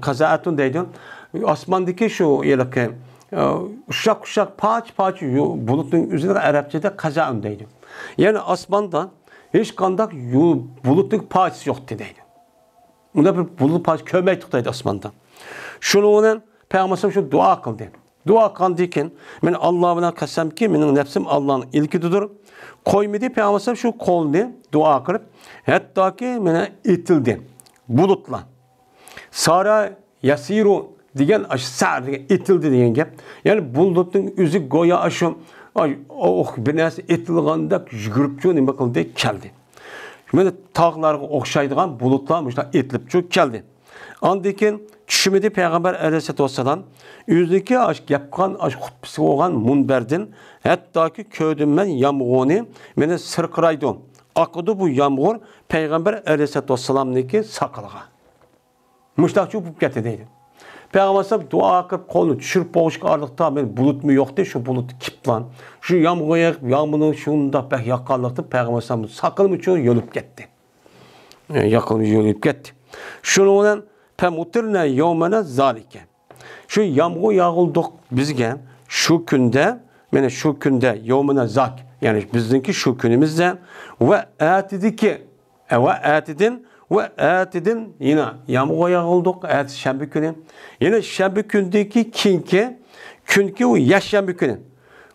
Kuzaatun deydi. Osmandaki şu yılki uşak paç bulutun üzerinde Arapçada kazaun deydi. Yani osmanda hiç kandak bulutun paçisi yoktu deydi. Bunda bir bulut paç kömek tuttaydı osmanda. Şunun Peygamber şu dua kıldı. Dua kıldıyken ben Allah'ına kasem ki benim nefsim Allah'ın ilkidir. Koymadı Peygamber şu kolunu dua kılıp hatta ki bana itildi. Bulutla. Sara yasiru degen sar itildi degen gap. Yani bulutun üzü goya aşım bir narsa itilganda yugurib şu nima qildi keldi. Mana tog'larga o'xshaydigan bulutlar mushta itilib şu keldi. Andikin tushimida Peygamber alayhisolatu vassalam o'ziki gapqan xutbasi bo'lgan munbardan hattoki ko'dimman yomg'irni meni sirqiraydi. Akıdı bu yağmur Peygamber Aleyhisselatü Vesselam'niki sakılga. Müştakçı bu gitti deydi. Peygamber dua akıp kolunu düşürüp boğuşka arlıkta ben bulut mu yoktu şu bulut kiplan. Şu yağmurun şunda pek yakallıktı Peygamber sakılmış için yolup gitti. Yakılmış yolup gitti. Şunu olan pemutirne yevmene zalike. Şu yağmur yağıldık bizge şu günde yevmene zak. Yani bizimki şu günümüzde ve atidin yine yağmur yağıldık şembe günü. Yine şembe gündeki künki o yaşşembe günü.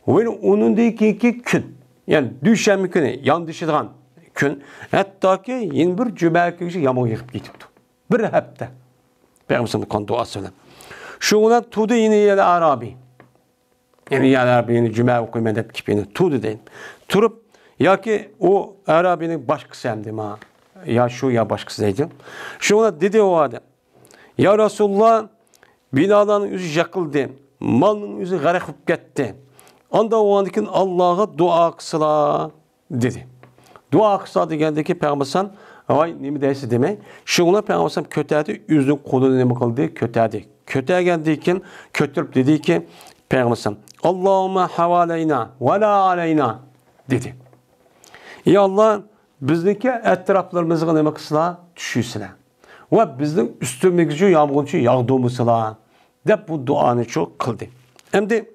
Ve onundaki gün yani düşembe günü yandışıdan gün hatta ki yine bir cuma günü yağmur yağıp gitti. Bir hafta. Peygamber'in kan duası ile. Şuna tudu yine Arabi. Yani Arabi'nin cuma okuyman deb kipini tudu deyin. Turup ya ki o Arabi'nin başkası hem ma. Ya şu ya başkası deydi. Şuna dedi o adam. Ya Resulullah binaların yüzü yakıldı. Malın yüzü g'arq bo'lib ketdi. Anda o andikin Allah'a dua qısıla dedi. Dua qısa degandeki Peygamber vay nima deysiz demay. Şuna Peygamber kötədi, yüzünün qo'lini nima qildi? Kötədi. Kötəgəndikin kötürüp dedi ki Peygamber Allahümme havaleyna ve la aleyna dedi. Ya Allah bizdeki etraflarımızı nima qilsizlar? Tushusizlar. Ve bizning üstümüzü yağmurchi yağdırmısızlar deb bu duanı çok qildi. Endi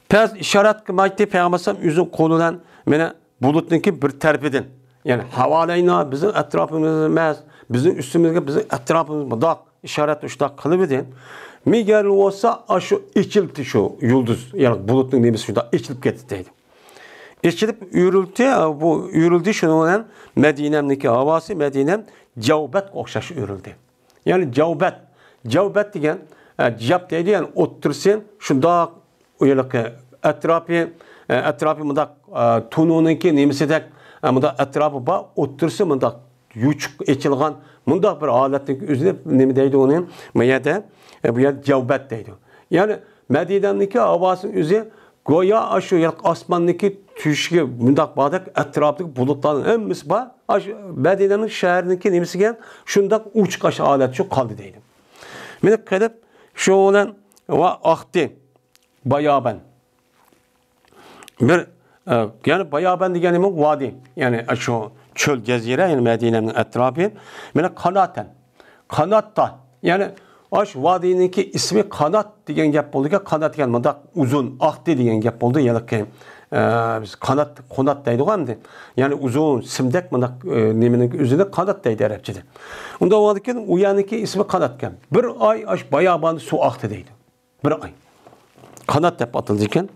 pes işaret qilmaydi Peygamber o'zing qo'lidan meni bulutniki bir tarafidan. Yani havaleyna bizim etrafımız emas, bizim üstümüzge bizim etrafımız budak işaret uçtak qilib edi. Migar olsa şu içildi şu yıldız yani bulutun nemesi şurada içilip gitti deydi. İçilip yürüldü bu yürüldü şunun Medine'mdeki havası Medinem javbat o'xshash o'rildi. Ya'ni javbat degan jab deydi, ya'ni o'ttirsin, shundoq o'yliqi atrofi bundaq tununiki nemisidek bundaq atrofi bor, o'ttirsin bundaq yuchuq echilgan bundaq bir holatning o'zida nima deydi uni? Bu yerda javbat deydi. Ya'ni Madine'deki havasının özü goya aşu osmonniki tushiga bundaq bardak atrofdagi bulutlarning hammasi bor. Madine'nin shahriniki nimasiga shundoq uchiqash holati shu qoldi deydi. Meni qilib shu bilan va oqdi bayoban. Bir yani bayoban degani nima? Vodi. Ya'ni shu cho'l jazira, ya'ni Madine'ning atrofi. Meni qanotda. Ya'ni Aş vadiniki ismi kanat degan gap bo'ldi. Kanat degan bundaq uzun, aqdi degan gap bo'ldi. Ya'ni biz qanot deydi-ku endi. Ya'ni uzun, simdak bundaq nimaning o'zida kanat deydi arabchada. Unda vadiki u yaniki ismi kanat ekan. Bir oy aş bayoban suv aqdi deydi. Bir oy. Kanat deb atildi ekan.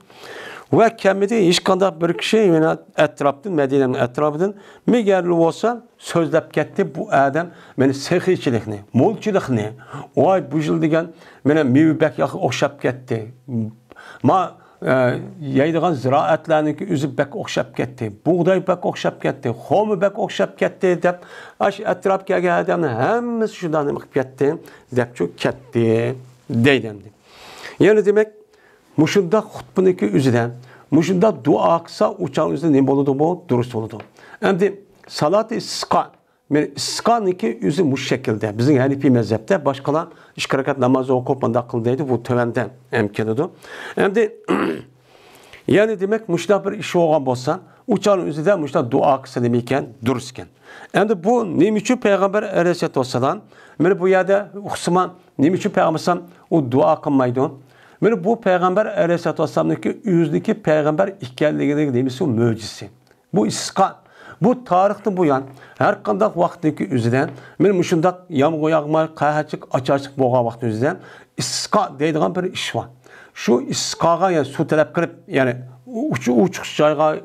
Ve kemidi hech qanday bir kishi yana atrofdan, Madinening atrofidan megarli bo'lsa, so'zlab ketdi bu odam meni sehichilikni, mo'lchilikni, voy bu yil degan meni mevbak yoqqa o'xshab ketdi. Ma yeydigan ziroatlarniki o'zi bak o'xshab ketdi. Bug'doy bak o'xshab ketdi, xo'mi bak o'xshab ketdi deb ash atrofga kelgan odamni hammasi shundan nima qilib ketdi deb ketdi deydi. Ya'ni demak Muşunda xutbuniki üzüden, muşunda dua kısa uçağın üzerinde ne boludu bu? Durust boludu. Şimdi salat-ı istisqa, istisqaniki üzü muş şekilde. Bizim Hanefi mezhepte başkalar iki rekat namazı okup banda kıldıydı. Bu tövenden emkinidu. Şimdi yani demek muşda bir işi olan bolsa, uçağın üzerinde muşda dua kısa demeyken durustken. Şimdi bu neymişi Peygamber Aleyhisselatü Vesselam, bu yerde uxsıman neymişi Peygamber o dua kılmaydı. Meni bu Peygamber Aleyhisselatü Vesselam'daki yüzdeki Peygamber ikenliğine demesi o mucizesi. Bu istisqa. Bu tarihte bu yan her qanday vaqtdagi üzüden men şundak yağmur yağmay, qayaçık, açık boğa vaqt üzüden istisqa deydigan bir iş var. Şu istisqaga yani su talep qilib, yani uçuq joyga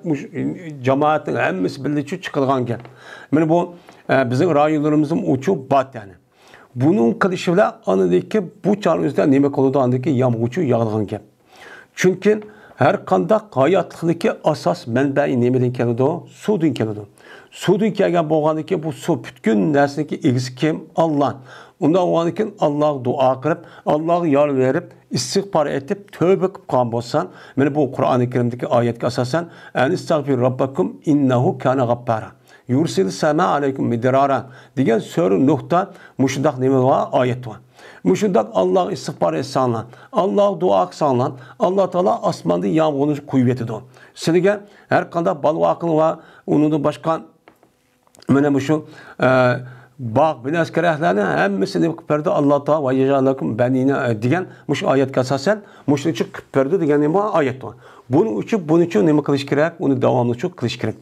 cemaatning hammasi birlikte chiqilgan gap. Men bu bizim rayonlarimizning uçu bat yani. Bunun kılışı bile anıdaki bu çağrımızda neme koludu andaki yağmurcu yağılgan gap. Çünkü her kanda hayatlıktaki asas menbeyi nemeden kelidi o? Sudun kelidi. Sudun kelgen boğandaki bu su bütün nersindeki egisi kim? Allah. Ondan oğandakin Allah'a dua kırıp, Allah'a yar verip, istiğfar etip, tövbe kıp kan bozsan, yani bu Kur'an-ı Kerim'deki ayetki asasen, en istağfir rabbakum innehu kâne gabbara. Yursil sema aleyküm midrara degan sure Nuh'ta muşundak neme var? Ayet var. Muşundak Allah istiğfar etsanlar, Allah dua kısanlar, Allah Teala asmanda yağmurunu kuvveti o. Sizge her kanda balı akıl var, onun da başka önemli şu bağ binas kerahlarını hemmesini kıpırdı Allah Teala ve yecalakum benine diyen muş ayet kasasen muşun için kıpırdı diyen neme ayet var. Bunun için neme kılış gerek, onu devamlı çok kılış gerek.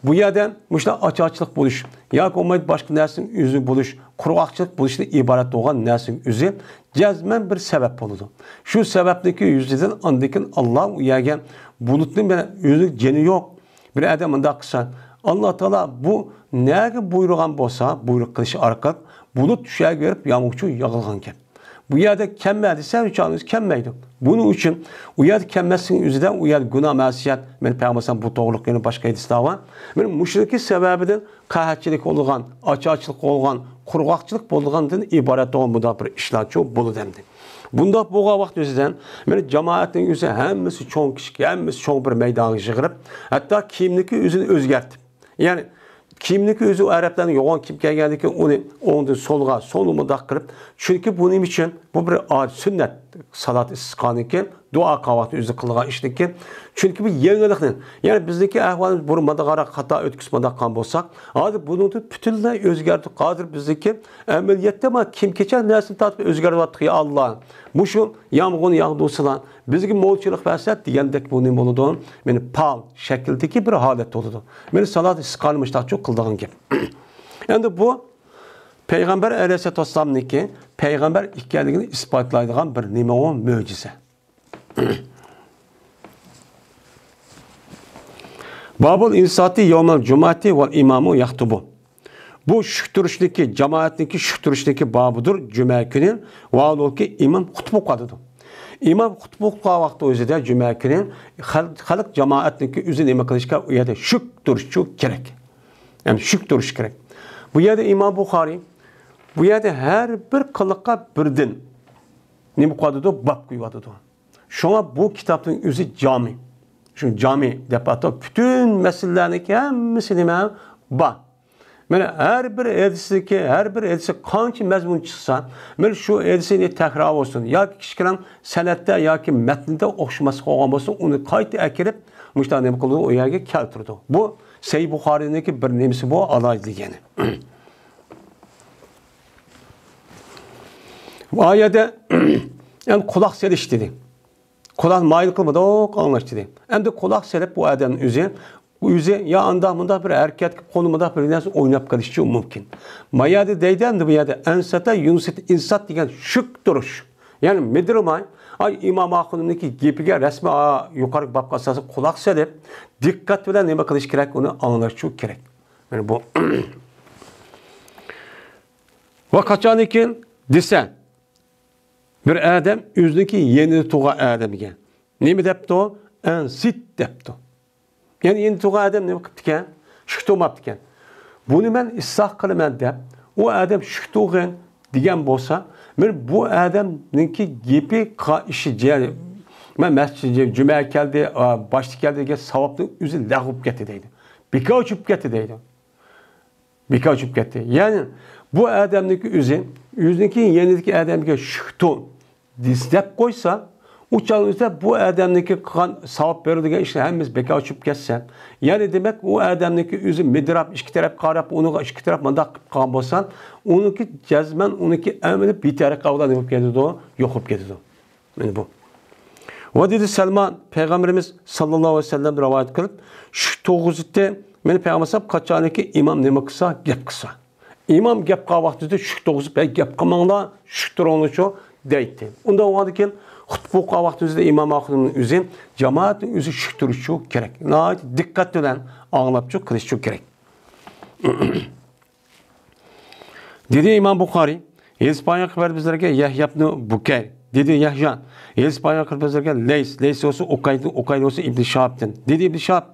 Bu yerden muşda açıklık buluş, ya olmayıp başka nersin üzü buluş, kuruakçılık buluşuna ibaret olan nersin üzü cezmen bir sebep oldu. Şu sebepteki yüzden andakin Allah uyargen bulutun bir yüzü ceni yok. Bir adamın da kısa. Allah Teala bu neye buyruğan bolsa, buyruk kılışı arka bulut düşer görüp yağmurcu yağılgan gel. Bu yerde kemmediyse uçağınız kemmeydi. Bunun için uyar kemmezsin yüzünden uyar günah masiyet. Ben Peygamber'den bu doğruluk yönü başka edisler var. Benim müşriki sebebiden kahatçılık olgan, açıkçılık olgan, kurgakçılık olgandan ibaret olan bu da bir işler çok bolu demdi. Bunda bu vakit yüzünden benim cemaatin yüzü hemmesi çok kişi, hemmesi çok bir meydanı yığırıp hatta kimlik yüzünü özgertip. Yani kimlik özü Arapların yoğun kim geldi ki onu ondan solga solumu da kırıp çünkü bunun için bu bir sünnet salat istisqaniki dua qavatı özü kılgan işteki çünkü bir yenilikdir. Yani bizdeki ahvalimiz burmada qara hata ötküsmada kan bolsak hadi bunun bütünlüğü özgerdi. Qadir bizdeki ameliyatda ama kim keçer nesini tatip özgerdi ya Allah. Bu şu yağmurun yağdısılan bizgi molçuluk verset diyendek bu ne boludu? Meni pal şekildeki bir halet oldu. Meni salat istisqanmışlar çok kıldıgan gibi. Yani bu Peygamber Aleyhisselatü Vesselam'niki Peygamber ikkenligini ispatlaydigan bir nime o mucize. Babul insati yevmel cumati vel imamu yaktubu. Bu şükürüşteki, cemaatdeki şükürüşteki babıdır cuma günü. Ve ki imam hutbu kadıdır. İmam hutbu kavaqtı özüde cuma günü halk cemaatdeki özü neme kılışka u yerde şükürüşü gerek. Yani şükürüş gerek. Bu yerde İmam Bukhari bu yerde her bir kılıkka birden neme kadıdır? Bab kuyuvadıdır. Şuna bu kitabın özü cami. Çünkü cami depatta bütün meselelerini hemisi neme bab. Mana her bir edisi qancha mazmun chiqsa, mana shu edisini takrar olsun. Yoki kichkina sanatda yoki matnda o'xshamas qolgan bo'lsa, uni qayta akirib, mushta nima qildi, u yerga keltirdi. Bu Sahih Buxoriyniki bir nemisi bu alaydigani. Bu oyada yani quloq serish dedi. Quloq mayil qilmadi, qolmash dedi. Endi quloq serib bu odamning o'zi ya anda bir erkek konumunda bir narsa oynab qilishi mumkin. Mayada deydi bu yerda ansata yunsit insat degan shuk turish. Ya'ni midrimay ay İmam Ahmed'ninki gapiga rasmi yuqori bab asosiy quloq solib, diqqat bilan nima qilish kerak, uni anglash kerak. Yani bu va qachoniki desa bir odam o'ziniki yeni tug'an odamga nima debdi? Ansit debdi. Yani yeni tuğan adam ne yapıptıken? Şüktumaptıken. Bunu ben ıslah kılımen de o adam şüktuğun diyen bolsa ben bu adamınki gibi işi yani ben mescid cuma geldi başlık geldi diye savaplı üzü lağıp getirdi. Birkaç uçup getirdi. Birkaç uçup getirdi. Yani bu adamınki üzündeki yenideki adamınki şüktu dizlep koysa uçağımızda bu adamdaki kan savap verildiği işte hemimiz beka açıp geçsen. Yani demek o adamdaki üzüm midrap, iki taraf karap, onu iki taraf mandak kan bolsan, onunki cezmen, onunki emri biter kavdan yapıp geldi o, yok yapıp geldi o. Yani bu. O dedi Selman, Peygamberimiz sallallahu aleyhi ve sellem rivayet kılıp, şu toğuzette, beni Peygamber kaçaneki imam neme kısa, gep kısa. İmam gep kavaktı şu toğuzut, gep kamanla, şükür onu çok deydi. Onda o adıken, hutbu kavaktı İmam Ahmed'nin üzü, cemaatin üzü şükürüşü gerek. Nahit dikkat edilen ağlapçı kılışçı gerek. Dedi İmam Bukhari, İspanya haber bizlerge Yahya ibn Bukayr. Dedi Yahya, İspanya haber bizlerge Leys olsa Ukayl olsa İbn Şahab'den. Dedi İbn Şahab,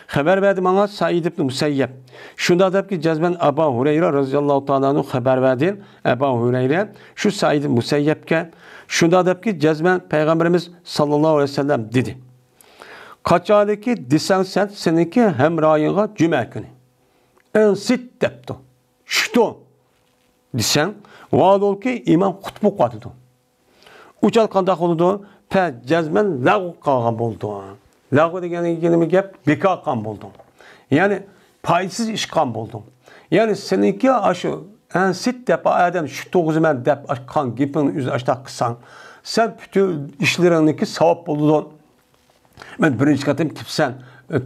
haber verdi bana Said ibn Musayyeb. Şunda da ki cezben Ebu Hureyre radıyallahu ta'ala'nın haber verdi. Ebu Hureyre şu Said ibn Musayyeb'ke şunda da ki cezben Peygamberimiz sallallahu aleyhi ve sellem dedi. Kaçadaki disen sen seninki hemrayına cuma günü. En sit depto. Şutu disen vaad ol ki imam hutbu qatıdı. Uçal qandaq oldu. Pe cezmen lağu qalğan boldu. Lağu degeni kelime gap beka qan boldu. Yani paysız iş qan boldu. Yani seninki aşı en sit dep adam şu 9 men dep qan gipin üz aşta qısan. Sen bütün işlerinki savap boldu. Ben birinci katım tipsen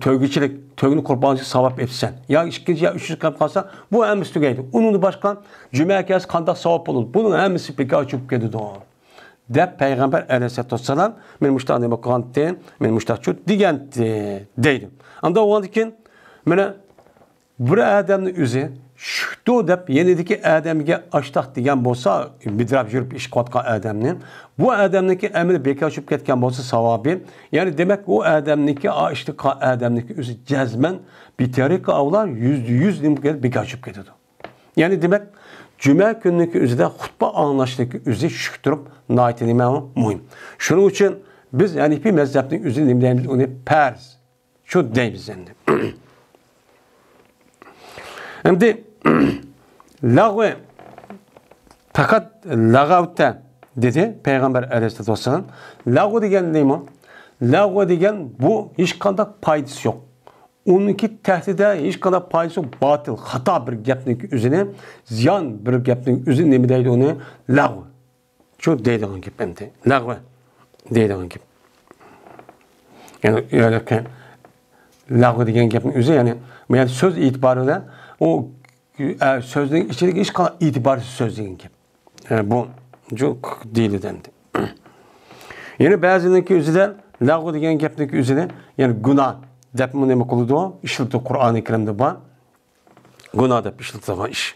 tövgüçilik, tövgünü kurbancı savap etsen. Ya ikinci ya üçüncü kat kalsa bu en müstügeydi. Onun başkan cümle kez kandak savap olur. Bunun en müstü peki açıp gidiyor. Dep Peygamber aleyhisselatü vesselam men müştah demokrantın, men müştah çut digenti deydim. Anda o andikin mene bir adamın üzü şutu dep yenideki adamga açtaq degan bo'lsa, bidrab yurib ish qotgan adamning bu adamniki emri bekor tushib ketgan bo'lsa savobi, ya'ni demak u adamniki ishti adamniki o'zi jazman bitarika avlar %100 nimga bekor tushib ketadi. Ya'ni demak juma kuniki o'zida xutba anglashligi o'zi shukturib nihoyat muhim. Shuning uchun biz Hanifi mazhabning o'zini nima deymiz, uni farz shu deymiz endi. Endi lağve fakat lağavta dedi Peygamber aleyhisselatü vesselam. Lağve degen neymi? Lağve degen bu hiç kadar faydası yok. Onunki tehdide hiç kadar faydası yok. Batıl, hata bir gapning üzerine, ziyan bir gapning üzerine nemi deydi onu? Lağve. Şu deydi onun gibi endi. Lağve deydi onun gibi. Yani öyle ki lağve degen gapning üzerine yani söz itibarıyla o sözün içindeki iş kadar itibarsız söz deyin ki. Bu çok değil dendi. Yani bazılarınki üzerinde lağu degen gapniki üzerinde yani günah dep mi neme kılıdı o? İşildi Kur'an-ı Kerim'de var. Günah dep işildi iş.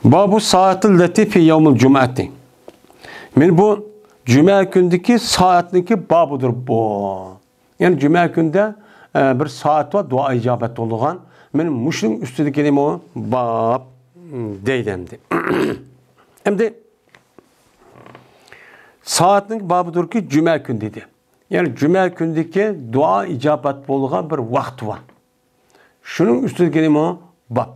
Babu saatil latifi yevmul cum'ati. Men bu cuma gündeki saatniki babudur bu. Yani cuma günde bir saat var dua icabet olduğan. Men muşun üstündeki neyim o? Bab deydemdi. Hem de saatning babudur ki cuma gün dedi. Yani cuma gündeki dua icabet olduğan bir vakt var. Şunun üstündeki neyim o? Bab.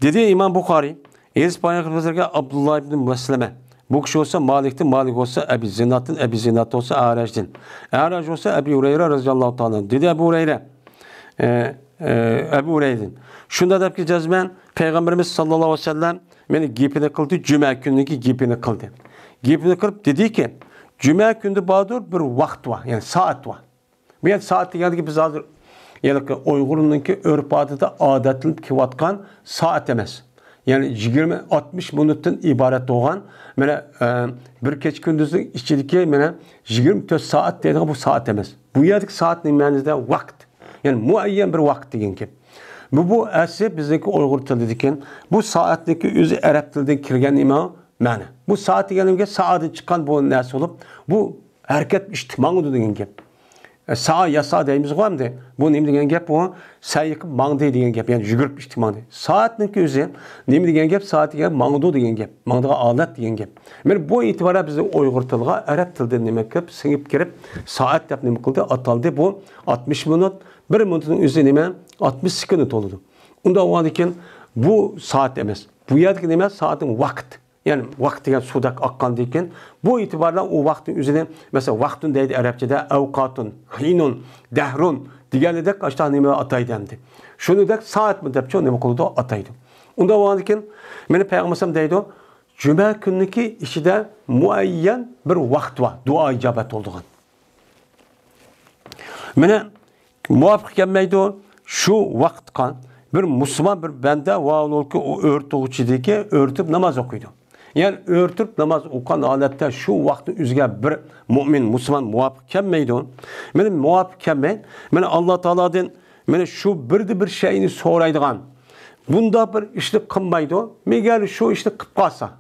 Dedi İmam Bukhari, İspanya'da Abdullah ibn Mesleme. Bu kişi olsa Malik'tin, Malik olsa Ebi Zinat'ın, Ebi Zinat olsa A'raç'tin. A'raç olsa Ebi Hureyre radıyallahu ta'ala. Dedi Ebu Hureyre, Ebu Hureyre'nin. Şunda da ki cezmen, Peygamberimiz sallallahu aleyhi ve sellem beni gipini kıldı, cuma günündeki gipini kıldı. Gipini kılıp dedi ki, cuma günde bağdır bir vakt var, yani saat var. Bu yani saat geldi ki biz hazır, yani Uygur'unki örf adıda adetlenip kivatkan saat emez. Yani 20-60 minuttan ibaret olan bir keç gündüzün içindeki 24 saat dediği bu saat emez. Bu yerdeki saatin mənizde vakt. Yani muayyen bir vakt degan ki. Bu asli bizdeki Uygur tilideki bu saatdeki özü Arap tilinden kirgen ima ma'na. Bu saat deganimga saatdan chiqqan bu narsa olup bu hareket ijtimoiy degan gap. Sağa yasa deyimiz var mı? Bu neyim degen gap bu? Sayık mangdı degen gap. Yani yugurp ihtimali. Saatning özü neyim degen gap? Saat degen mangdı degen gap. Mangdıga alat degen gap. Men bu itibara bizi Uygur tiliga Arap tilidan nima gap singib kirib saat deb nima qildi? Ataldı bu 60 minut. 1 minutun özü nima? 60 sekund oldu. Unda o ekan bu saat emas. Bu yerdeki nima? Saatin vakt. Yani vakt degan sudak aqqan degan. Bu itibarla o vaqtning o'zini mesela vaqtun deydi Arabchada avqatun, hinun, dahrun deganida qashta nima ataydi endi. Shunidek saat mi deb nima qildi ataydi. Unda o ekan meni payg'ambarim deydi, juma kunniki ichida muayyan bir vaqt var, duo ijobat bo'lgan. Mana muvofiq kelmaydi shu vaqtga bir musulmon bir banda va ulki o'rtug'chidagi o'rtib namoz o'qiydi. Yani örtüp namaz okuyan alette şu vakti üzge bir mümin, Müslüman muvaffak kelmeydi. Benim muvaffak kelmeyin. Ben Allah Teala'dan ben şu bir şeyini soraydıgan. Bunda bir işlik kılmaydı. Meğer şu işlik kıp kalsa.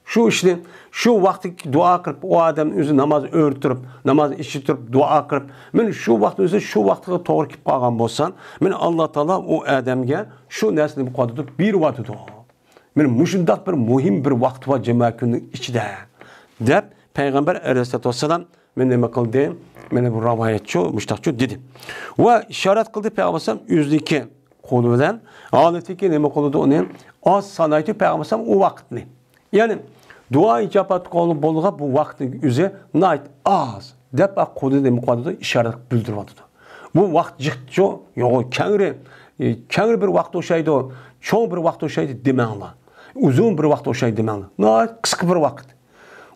Şu işlik, şu vakti dua kırıp o adam özü namaz örtürüp, namaz işitirip, dua kırıp. Ben şu vakti özü şu vakti doğru kip kalgan bolsan. Ben Allah Teala o adamga şu neslini bu kadar bir vakti doğru. Men muşundaq bir muhim bir vaqt var cuma günün içinde. Deb Peygamber Aleyhisselatü Vesselam men nima qildi? Meni bu rivayetçi, müştaqçı dedi. Ve işaret kıldı Peygamber yüzdeki kolu bilen aletiki nima qildi onu? Az sanaydı Peygamber o vaqtni. Yani dua icabat kolu bolğa bu vaqtning o'zi nayt az deb qo'lida nima qildi? İşaret bildirdi. Bu vaqt jiqcho, yo'q kengri bir vaqt o'shaydi, cho'ng bir vaqt o'shaydi demanglar. Uzun bir vaqt o'shaydi demanglar. Nayt qisqa bir vaqt.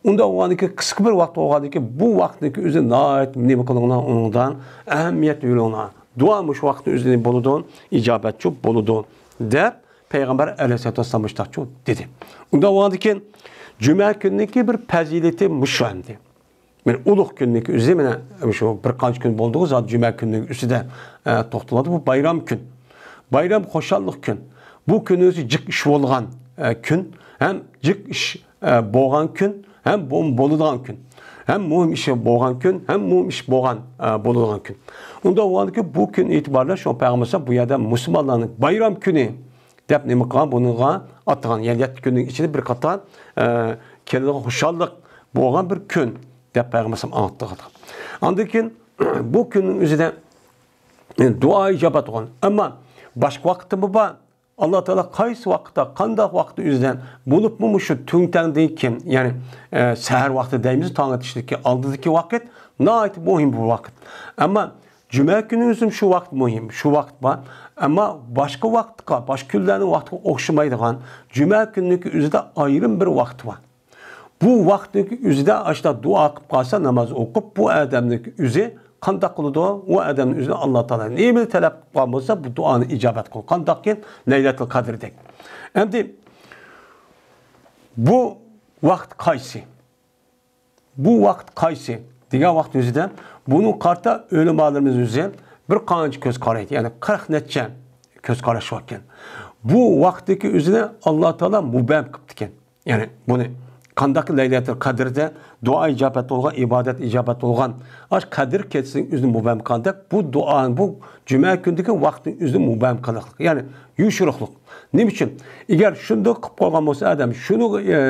Unda o'g'aniki qisqa bir vaqt o'g'adiki bu vaqtniki o'zi nayt nima qilinglar undan ahamiyat yo'linglar. Duo mush vaqtni o'zini bo'ladi, ijobatchi bo'ladi deb Peygamber Aleyhisselatü Vesselam müştaqçı dedi. Unda o'g'adiki cuma kunniki bir fazilati mush endi. Men ulug' kunniki o'zi mana shu bir qancha kun bo'ldi, zot cuma kunniki ustida to'xtaladi. Bu bayram kun. Bayram xo'shallik kun. Bu kun o'zi jiq ish bo'lgan kun, hem jiq ish bo'lgan kun, hem bo'ladigan kun. Hem muhim ish bo'lgan kun, hem muhim ish bo'ladigan kun. Unda o'g'anki bu kun e'tiborla shu payg'ambar bu yerda musulmonlarning bayram kuni deb nima qilgan, bunga atgan. Yani 7 kunning ichida bir qator keladigan xo'shallik bo'lgan bir kun deb payg'ambar anlatdi. Ondan keyin bu kunning o'zida duo ijobat bo'lgan. Ammo boshqa vaqtimi bor? Allah Teala qaysi vaqtda, qanday vaqtda o'zidan bo'libmi shu tungtangdagi, ya'ni sahar vaqti deymiz, tong otishlikka oldidagi vaqt nihoyat muhim bu vaqt. Ammo juma kuni o'zim shu vaqt muhim, shu vaqt bor. Ammo boshqa vaqtga, boshqa kunlarning vaqtiga o'xshamaydigan juma kunning o'zida ayrim bir vaqt bor. Bu vaqtning o'zida ashta duo qilib qolsa, namoz o'qib, bu odamning o'zi qanday qiladi? O adamning o'zini Alloh taolo nima talab qilgan bo'lsa, bu duoni ijobat qil. Qandaqkin Laylatul Qadrdek. Endi bu vaqt qaysi? Bu vaqt qaysi? degan vaqt o'zida buni qarta o'limalarimiz o'zi bir qancha ko'z qaraydi. Ya'ni 40 necha ko'z qarashyapkan. Bu vaqtdagi o'zini Alloh taolo mubam qilibdi ekan. Ya'ni buni qandaq Laylatul Qadrda dua ijobat bo'lgan, ibodat ijobat bo'lgan, ash qadr ketsin o'zini mubam qandaq bu duo bu juma kunidagi vaqtni o'zini mubam qiliq. Ya'ni yushuruqlik. Nima uchun? Agar shunday qilib qolgan bo'lsa odam, shuni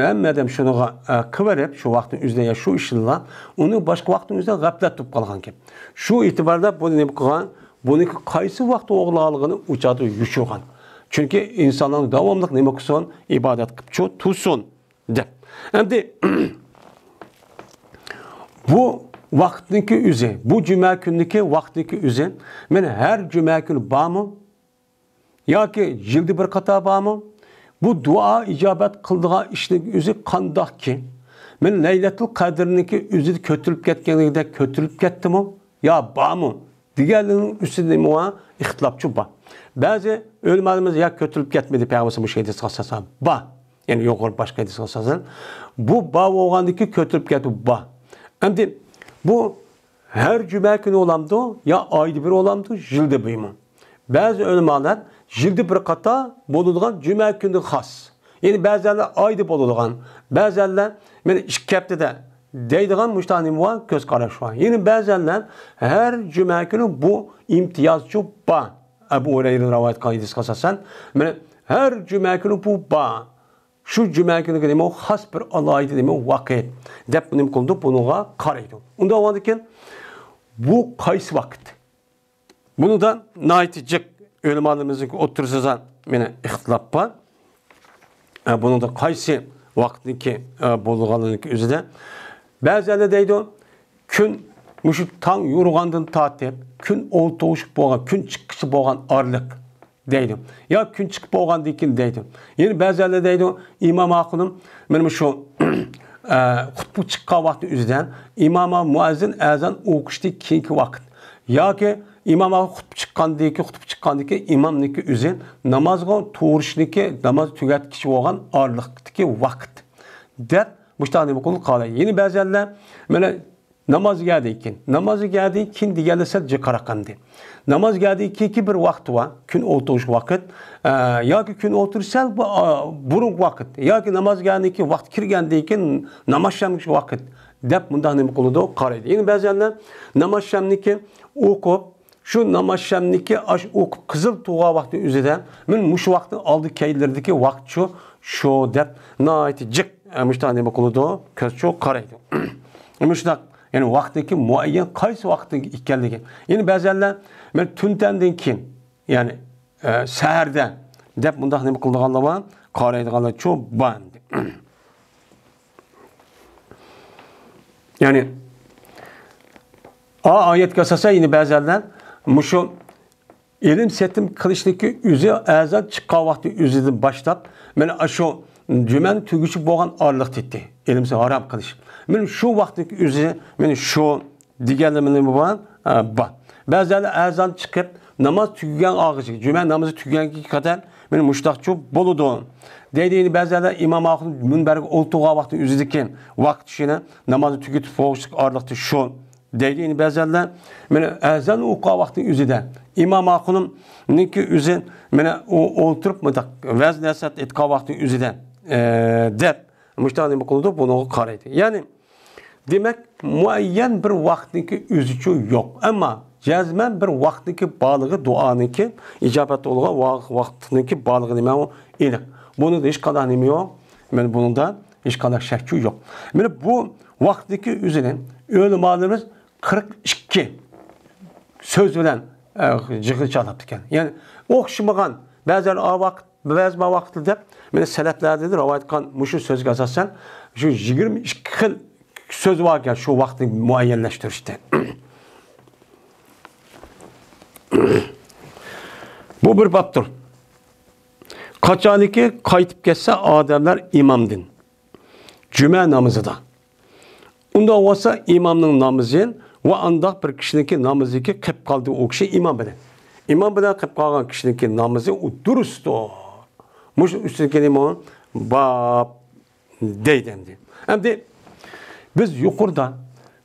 hamma odam shuniga qivarib, shu vaqtni o'zida ya shu ishlar, uni boshqa vaqtning o'zida g'aflat bo'lib qolgan ekan. Shu e'tiborda buni nima qilgan? Buni qaysi vaqt o'g'laligini uchadi yushurgan. Chunki insonlar davomli nima qilsin, ibodat qilib tursin deb. Endi bu vaqtniki o'zi, bu juma kuniki vaqtniki o'zi, men har juma kuni bormi? Yoki yilda bir qator bormi? Bu duo ijobat qildigan ishning o'zi qandoqki? Men Laylatul Qadrniki o'zi ko'tarilib ketganligida ko'tarilib ketdimi? Yo bormi? Deganning ustida nima ixtilofchi bor. Ba'zi o'lmalarimiz ya ko'tarilib ketmadi, payg'ambar bu şeyde qilsa bor. Yani yuqori boshqa hadis qilsa bu ba bo'lgandiki ko'tarilib ketib bor. Endi bu har juma kuni olamdi yo oyda bir olamdi, yilda birmi? Ba'zi o'lmalar yilda bir qator bo'ladigan juma kuni xos. Yani ba'zilar oyda bo'ladigan, ba'zilar men 2 haftada deydigan müştanim var, göz qarash var. Yani ba'zilar har juma kuni bu imtiyozchi bor. Abu Hurayra rivoyat qilgan asosan, men har juma kuni bu bor. Şu cuma günü nima xos bir alohida nima vaqt deb nima qildi, bunuga qaraydi. Unda o'g'andikin bu qaysi vaqt? Bunudan naytijik o'limalarimizni o'tirsizdan meni ixtilof bor. Bununda qaysi vaqtniki bo'lganligi o'zida ba'zilar deydi, kun mushu tong yurgandan tortib, kun o'lto'shib bo'lgan, kun chiqishi bo'lgan orliq deydi. Ya kun chiqib bo'lgandan keyin deydi. Yani ba'zilar deydi, imom Aqunim mana shu xutba chiqqan vaqt o'zidan imom muazzin azon o'qishdi keyingi vaqt. Yoki imom xutba chiqqandan keyin imomniki o'zi namozga to'g'rishniki, namoz tugatkichi bo'lgan orliqdagi vaqt deb mustaqil qilib qoladi. Yani ba'zilar mana namoz geldi keyin deganlar qaraqandi. Namoz geldi ki bir vaqt var, kun o'tirish vaqt, yoki kun o'tirsa burun vaqt, yoki namoz geldi ki vaqt kirgandan keyin namoz shamlik vaqt deb bunday nima qiladi, qaraydi. Yani ba'zilar namoz shamniki o'qib, shu namoz shamniki o'qib qizil tug'a vaqti o'zida, men mush vaqtni oldi keylardagi vaqt shu deb noiti jiq mushtaq nima qiladi, ko'z qaraydi. Mushtaq yani vaqtdagi muayyan qaysi vaqtda ekanligi. Yani ba'zilar men tundandan keyin, yani saharda deb bundaq nima qilganlar bor, qaraydiganlar cho'p bor. Yani oyatga asosan yine ba'zilar mushu ilm setim qilishniki o'zi azon chiqqan vaqti o'zidan boshlab mana shu jumani tugushi bo'lgan orliq tetdi. Ilmni harom qilish. Men shu vaqtdagi o'zi men shu deganimni bor. Ba'zilar azon chiqib namoz tugagan og'izi, juma namozi tugaganga qadar men mushtaqchi bo'ladi. Deydi ba'zilar imom Ahmad minbarga o'tirgan vaqti o'zidagi vaqt shuni namozni tugatib qo'yishlik orliqda shu. Deydi ba'zilar men azon o'qigan vaqti o'zida imom Ahmadniki o'zi meni o'tirib vaz nasihat etgan vaqti o'zida deb mushtaqni qildi, buni qaraydi. Ya'ni demak muayyan bir vaqtniki o'zicha yo'q, ammo jazman bir vaqtniki balig'i duoniki ijobat bo'lgan vaqtniki balig'i nima aniq. Buni hech qanday nima yo'q. Men bunda hech qanday shak yo'q. Mana bu vaqtniki o'zining o'limalarimiz 42 söz bilan jig'il chalab ekan. Ya'ni o'xshamagan ba'zan vaqt, ba'zi vaqt deb men salaflarda rivoyat qilgan mushu so'zga asosan shu 22 xil söz var ekan shu vaqtni muayyanlashtirishda. Bu bir babdır. Qachoniki qaytib ketsa odamlar imomdan juma namozida. Unda olsa imomning namozi va andaq bir kishiniki namoziga qilib qoldi u kishi imom bilan. Imom bilan qilib qolgan kishiniki namozi u durustdir. Mush ustiga nima bab deydi endi. Endi biz yuqorida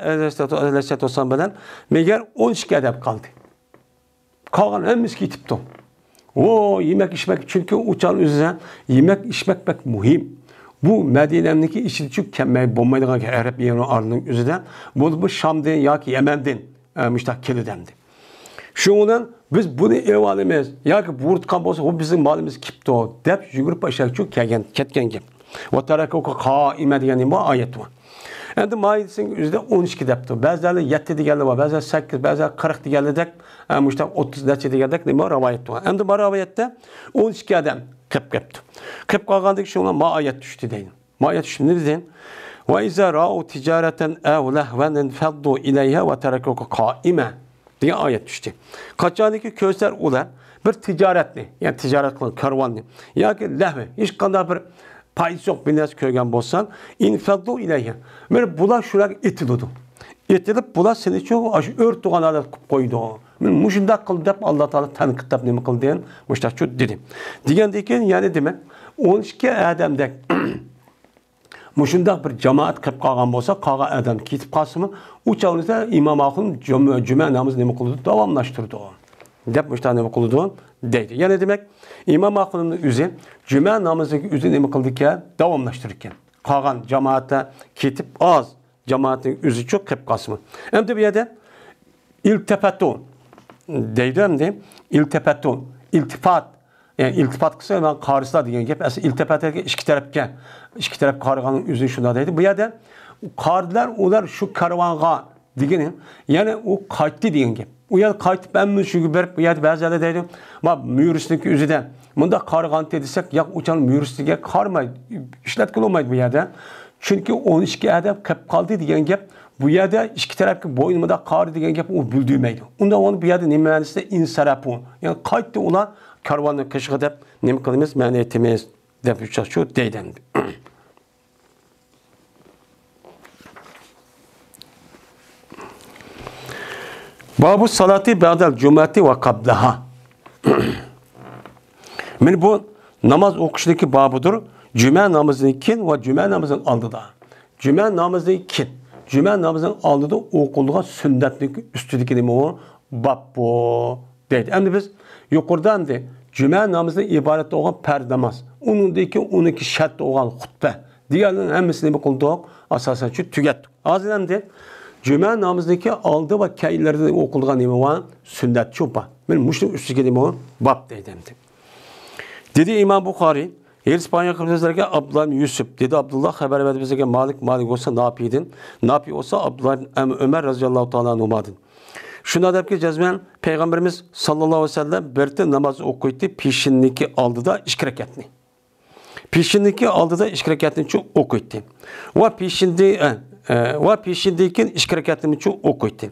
Peygamber Aleyhisselatü Vesselam bilen meğer 12 edep kaldı. Kalan hemiz gitipti. O yemek içmek çünkü uçağın üzerine yemek içmek pek mühim. Bu Medine'deki işçilik kemmey bombayla Arap yerini arının üzerine bu Şam'dan ya ki Yemen'den müştak keldi demdi. Şundan biz bunu evalimiz. Ya ki buğurtkan olsa o bizim malımız kipti o. Dep yugurip aşağı çok ketken gep. Ve taraka kaime degan bu ayet var. Endi Maidesinin yüzde 12 depti. Bazıları 7 deganlar var, bazıları 8, bazıları 40 deganlar müştak 30 neçe deganlar nima rivayet var. Endi bu rivayette 12 adam kepti. Kep kalgandık şundan ma ayet düştü deyin. Ma ayet düştü ne deyin? Ve izâ râ'u ticareten ev lehven enfeddu ileyha ve terekuka kaime diye ayet düştü. Kaçaniki közler ular bir ticaretli, yani ticaret kılan karvanlı. Ya ki lehve, hiç kadar bir payız yok bir nes köygen bolsan, infeddu ileyha. Böyle bular şular etilodu. Etilip bular seni çok ört tuğan adet koydu. Muşunda kıl dep Allah Teala tanıkıt dep nemi kıl diyen muştak şu dedim. Digendeyken yani demek 12 adamda muşunda bir cemaat kıp kalgan bolsa kağa adam kitip kalsımı uçağınızda İmam Ahun cüme namazı nemi kıldı davamlaştırdı o. Dep muştak nemi kıldı deydi. Yani demek İmam Ahun'un üzü cüme namazındaki üzü nemi kıldı ki davamlaştırırken. Kağan cemaatte kitip az cemaatin üzü çok kıp kalsımı. Hem de bir yerde iltefetun deydi hem de iltefetun iltifat. Yani iltifat kısa ben karısla diyen gep. Aslında iltifat iki taraf karganın üzün şuna deydi. Bu yerde kardılar ular şu karvanga diyenin yani o kayıttı diyen gep. O yer kayıt ben mi şu gibi bu yerde bazıları deydi. Ama mühürüsteki üzüden bunda kargan dediysek ya uçan mühürüstüge karmaydı. İşlet kılınmaydı bu yerde. Çünkü 12 adam kep kaldı diyen gep. Bu yerde iki tarafki boynumda karı diyen gep o büldüğümeydi. Onda onu bir yerde nimelisinde insarapun. Yani kayıttı ular karvanı kışığı dep nemi kılımız meniyetimiz dep uçak şu deyden. Babu salati ba'del cumati ve kablaha. Men bu namaz okuşundaki babudur. Cüme namazının kin ve cüme namazının aldıda. Cüme namazının kin. Cüme namazının aldıda okulduğu sünnetlik üstüdeki nemi o bab bu deydi. Hem biz yukarıdan de cüme namazının ibaret olan per namaz. Onundaki 12 şart olan hutbe. Diğerlerinin hemsini kıldık. Asasen şu tügettik. Azından de cüme namazındaki aldı ve kayıllerde okulduğu nemi var sünnet çupa. Ben muşluk üstüdeki nemi o bab deydi. Dedi İmam Bukhari, İspanya kıbrıslarına Abdullah Yusuf dedi Abdullah haber verdi bize ki Malik olsa ne yapıyordun? Ne yapıyor olsa Abdullah Ömer radıyallahu ta'ala numadın. Şuna da ki cezmen Peygamberimiz sallallahu aleyhi ve sellem berti namazı okuydu pişinlik aldı da iş rekatni. Pişinlik aldı da iş rekatni çok okuydu. Ve pişindiyken iş rekatni çok okuydu.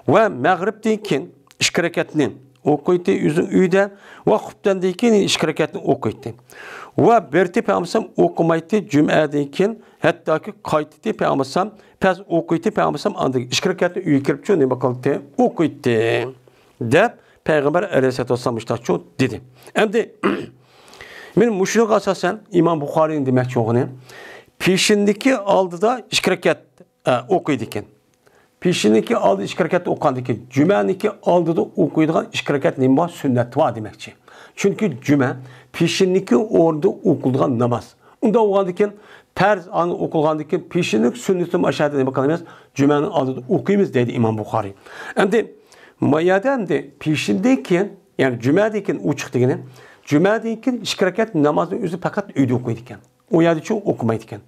Ve mağribdiyken iş rekatni okuydu yüzün üyde ve hutbendeyken iş rekatni okuydu. Ve berti peygamberim okumaydı cüm'edeyken hatta ki kayıttı peygamberim pez okuydu peygamberim andık iş rekatni üye kirip çoğu ne bakaldı okuydu de peygamber aleyhisselatü vesselam işte çok dedi. Hem de benim müşrik asasen İmam Bukhari'nin demek çoğunu peşindeki aldı da iş rekat okuyduken. Peşindeki aldı iş rekat okandıken cüm'edeki aldı da okuyduğun iş rekat neyim var sünnet var demekçi. Çünkü cüme peşindeki orada okulduğun namaz. Onda okandıken perz anı okulduğundaken peşinlik sünnetim aşağıda ne bakalım cümenin aldı da okuyumuz dedi İmam Bukhari. Hem de mayadem de peşindeyken yani cümedeyken uçuktayken cümedeyken iş rekat namazın üzü fakat öyle okuyduken. O yerde çok okumaydıken.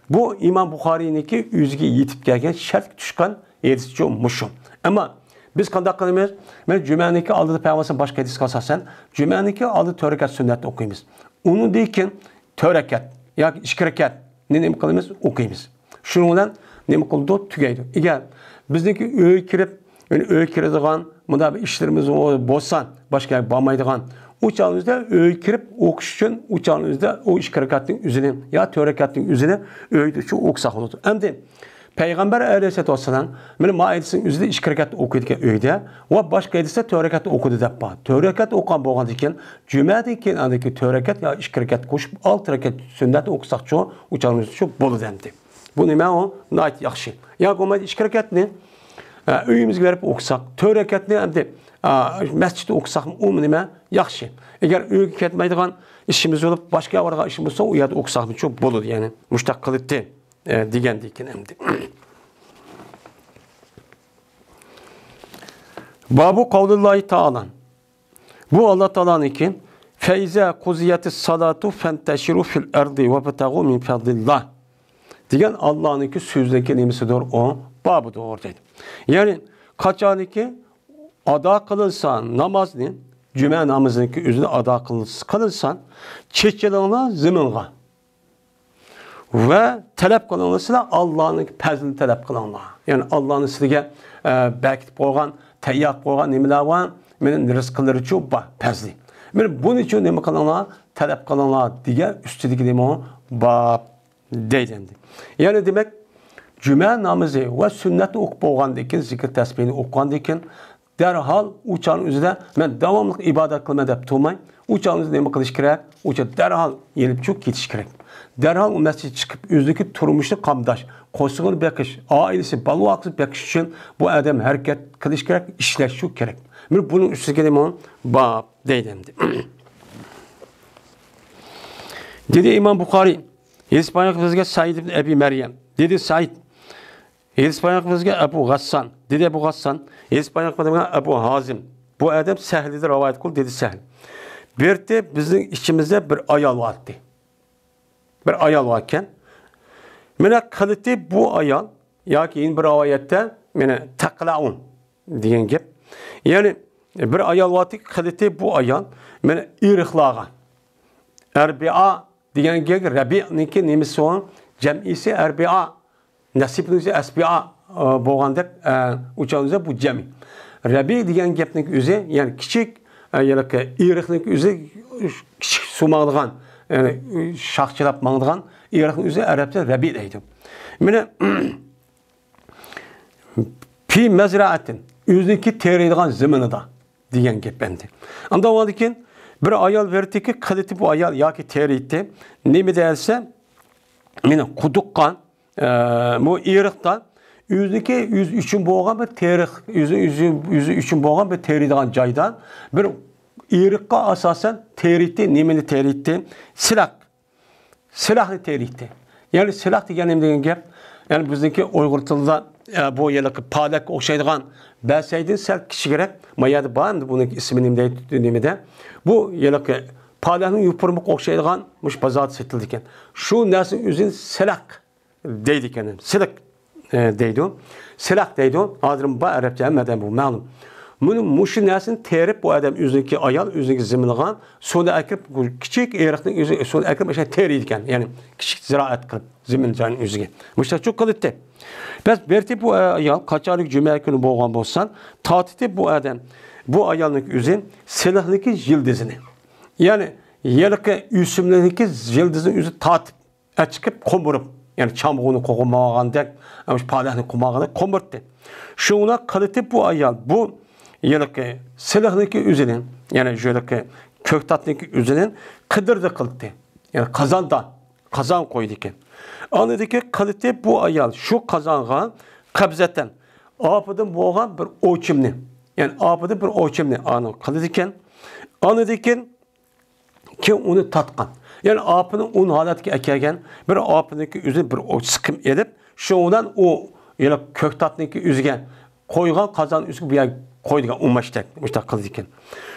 Bu İmam Bukhari'ninki üzgü yetip gelgen şart düşkan yedisi çok muşum. Ama biz kandak kılımız, ben cümeniki aldığı peygamberin başka hadis kalsasen, cümeniki aldığı törekat sünnet okuyumuz. Onu deyken törekat, ya iş rekat ne kılımız okuyumuz. Şununla ne kıldı tügeydi. Eğer bizdeki öğü kirip, öğü kirediğin, bunda bir işlerimiz bozsan, başka bağmaydıgan, uçağınızda öğü kirip okuş için uçağınızda o iş rekatın üzerine ya törekatın üzerine öğüdü şu okusak olurdu. Hem de Peygamber aleyhisselatü vesselam benim maidesinin üzerinde iş rekat okuyduğu öğüde ve başka edilse törekat okudu da ba. Törekat okan boğandıyken cümledeyken andaki törekat ya iş rekat koşup alt rekat sünnet okusak çoğu uçağınızda çok bolu dendi. Bu nime o nait yakşı. Ya gomad iş rekat ne? Öğümüzü verip okusak, törekat ne hem de mescide okusak o nime yakşı. Eğer öğü ketmeydiğin işimiz olup başka varga işimiz olsa o yerde okusak çok bolu yani müştak kılıttı. Digendiyken hem de. Babu kavlullahi ta'ala. Bu Allah Teala'nınki feize kuziyeti salatu fenteşiru fil erdi ve betagu min fadlillah. Diyen Allah'ınki sözdeki nemisidir o. Babu doğru dedi. Yani kaçaniki ada kılınsan namazın, cüme namazınki üzerine ada kılınsan çeççiliğine zimınğa. Ve talep kılınırsa Allah'ın pəzini talep kılınma. Yani Allah'ın sizge bekit koygan, teyyak koygan nemeler var. Benim rızkları için pəzli. Benim bunun için neme kılınma, talep kılınma diye üstüdeki neme o deydendi. Yani demek cüme namazı ve sünneti okup oğandakin, zikir tesbihini okuyandakin derhal uçağın üzerinde ben devamlı ibadet kılma deyip durmayın. Uçağın üzerinde neme kılış gerek? Uçağı derhal yenip çok getiş gerek. Derhal o mescid çıkıp üzdeki turmuşlu kamdaş, koşuğunu bekiş, ailesi, balı aksı bekiş için bu adam hareket kılış gerek, işleş şu gerek. Bunun üstü gelimi on bab deydendi. Dedi İmam Bukhari, İspanyak vizge Said ibn Ebi Meryem. Dedi Said, İspanyak vizge Ebu Gassan. Dedi Ebu Gassan, İspanyak vizge Ebu Hazim. Bu adam Sehli'de rivayet kıl, dedi Sehl. Bir de bizim içimizde bir ayal vardı. Bir ayal varken, mene kalite bu ayal, ya ki in bir ayette, mene taklaun diyen gibi. Yani bir ayal vardı, kalite bu ayal, mene irıklağa. Erbi'a diyen gibi, Rabi'ninki nemisi olan, cem'isi Erbi'a, nasipinizi Esbi'a boğandak, uçağınıza bu cem'i. Rabi diyen gepninki üzeri, yani küçük, yani irıkninki üzeri, küçük sumağlıgan, yani şahçılap mağdıgan, irıknin üzeri Arapça Rabi deydi. Mene, pi mezraatin, üzdeki tereydiğen zımını da, diyen gep bendi. Anda o adıkin, bir ayal verdi ki, kalite bu ayal, ya ki tereydi, ne mi derse, mene kudukkan, bu irıkta, yüzdeki yüz üçün boğan bir terik, yüzü üçün boğan bir tereydiğen caydan, bir irıkka asasen tereydi, nemini tereydi, silah. Silahlı tereydi. Yani silah diyen gep, yani bizdeki Uygurtulda bu yıllık palak okşaydıgan belseydin sel kişi gerek. Mayadı bağımdı bunun ismini de. Bu yıllık palakın yupurmuk okşaydıgan muş pazarda setildiken. Şu nesin üzün silah deydiken. Silah deydi o. Silah deydi o. Adırım ba Arapça emmeden bu malum. Bunun muşu nesin terip bu adam üzündeki ayal, üzündeki zimliğan sonra akıp küçük eğrikten üzü sonra akıp şey teriydiken. Yani küçük ziraat kılıp zimliğin üzüge. Muşta çok kılıttı. Biz berti bu ayal kaçarlık cümle günü boğan bolsan tatiti bu adam bu ayallık üzün silahlıki jildizini. Yani yelke üsümlerdeki jildizin üzü tatip çıkıp komurup yani çamurunu kokumağan dek ama palahını kumağını komurttu. Şuna kalite bu ayal bu yelke silahlıki üzerinin yani şöyle köktatlıki üzerinin kıdırdı kıldı. Yani kazan koydu ki. Anladı ki kalite bu ayal şu kazanğa kabzeten apıdın boğan bir ölçümlü. Yani apıdın bir ölçümlü anı kalıdıken anladı ki onu tatkan. Yani apının un halatki ekerken bir apındaki üzerine bir o sıkım edip şundan o yani köktatlıki üzgen koygan kazan üzgü bir yer koyduğun umaştak kılıdıken.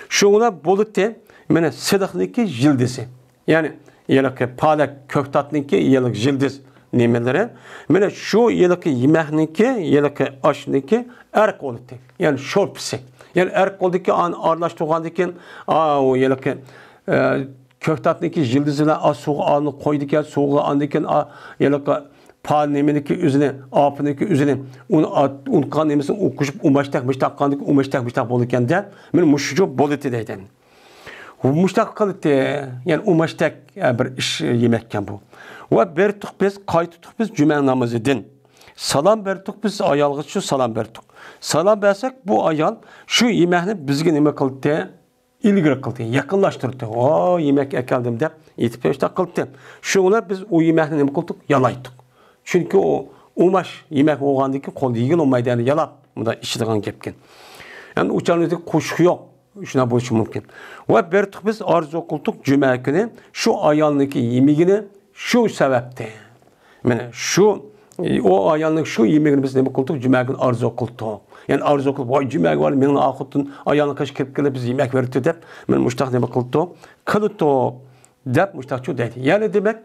Şuna bolutte mene silahlıki jildisi. Yani yelaki palak köktatlıki yelaki jildiz nimeleri. Mene şu yelaki yemekniki yelaki aşniki erk olutte. Yani şorpsi. Yani erk oldaki an arlaştığandakin o yelaki köktatlıki jildizine az soğuk anı koydukken soğuğu andıkken yelaki pal nemindeki üzerine, apındaki üzerine un kan nemesini okuşup umaştak, müştak kandık, umaştak bolurken de benim muşucu boliti deyden. Muştak kalıttı, yani umaştak bir iş yemekken bu. Ve bertuk biz, kaytutuk biz cüme namazı din. Salam bertuk biz ayalgı şu salam bertuk. Salam bersek bu ayal şu yemeğini bizge neme kılıttı, ilgili kıldı, yakınlaştırdı. O yemek ekeldim de, itip kıldı. Şuna biz o yemeğini neme kıldık, yalaydık. Çünkü o umaş yemek oğandaki kol yigin olmaydı yani yalap. Bu da işitiğen gepken. Yani uçağınızda kuşku yok. Şuna boşu mümkün. Ve bertuk biz arzu okulduk cüme günü şu ayalındaki yemeğini şu sebepte. Yani şu o ayolning shu yemeğini biz nima qildik? Jumaga arzu qildik. Yani arzu qilib, voy jumaga var, mening oxutdan ayolning qish kirib kelib biz yemek berdi deb, men mushtaq nima qildik? Qildik deb mushtaqchu deydi. Yani demek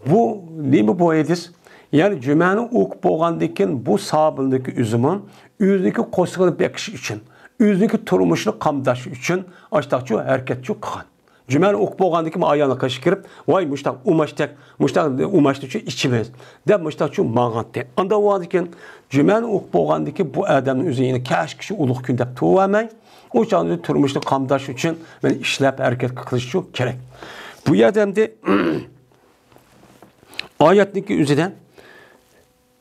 bu nima bu ediz? Yani cüməni oqub bolğandan keyin bu sabildiki üzümün özüniki qo'sqilib bekish uchun, özüniki turmushni qamdash uchun ashtaqchu harakatchu qilgan. Cüməni oqub bolğandan keyin ayağına qaşı kirib, "Voy mushtaq umashdi uchun ichimiz" deb mushtaqchu mağandı. Anda o ekan cüməni oqub bolğandan keyin bu odamning o'zini kash kishi ulug' kun deb tuvamay, o chog'da turmushni qamdash uchun men ishlab harakat qilishchu kerak. Bu odamda oyatniki o'zidan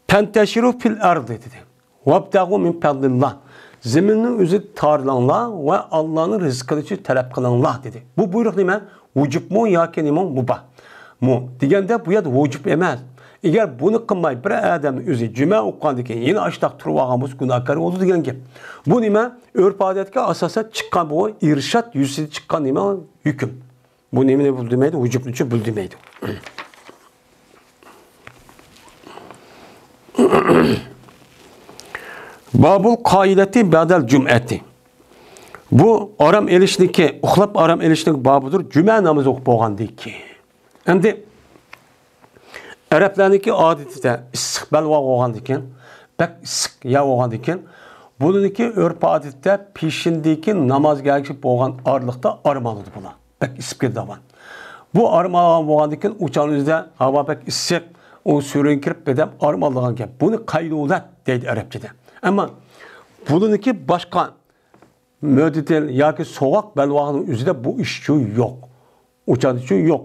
Penteşiru fil ardı dedi. Vabdagu min fadlillah. Zeminin özü tarlanla ve Allah'ın rızkını için talep kılanlah dedi. Bu buyruk neyme? Vücub mu ya ki neyme? Mubah. Mu. Digende bu yad vücub emez. Eğer bunu kılmayıp bir adamın özü cüme okuğandaki yeni açtak turvağımız günahkarı oldu digen ki. Bu neyme? Örp adetke asasa çıkan bu irşat yüzü çıkan neyme? Hüküm. Bu neyme buldumeydi? Vücub için buldumeydi. Babul kaideti badal cüm'eti. Bu aram elişniki, uxlap aram elişniki babudur. Cüme namazı okup boğandı ki. Endi Araplarniki adeti de istiqbal va boğandı ki, bak istiq ya boğandı ki, bununki örp adette peşindeki namaz gelişip boğan arlıkta armalıdır buna. Bak istiqbal davan. Bu armalıgan boğandı ki, uçağınızda hava bak istiq, o sürün kirip bedem armalıgan ki. Bunu kaydulat deydi Arapçada. Ama bununki başka müddetel ya ki soğuk belvağının üzerinde bu iş yok. Uçağı için yok.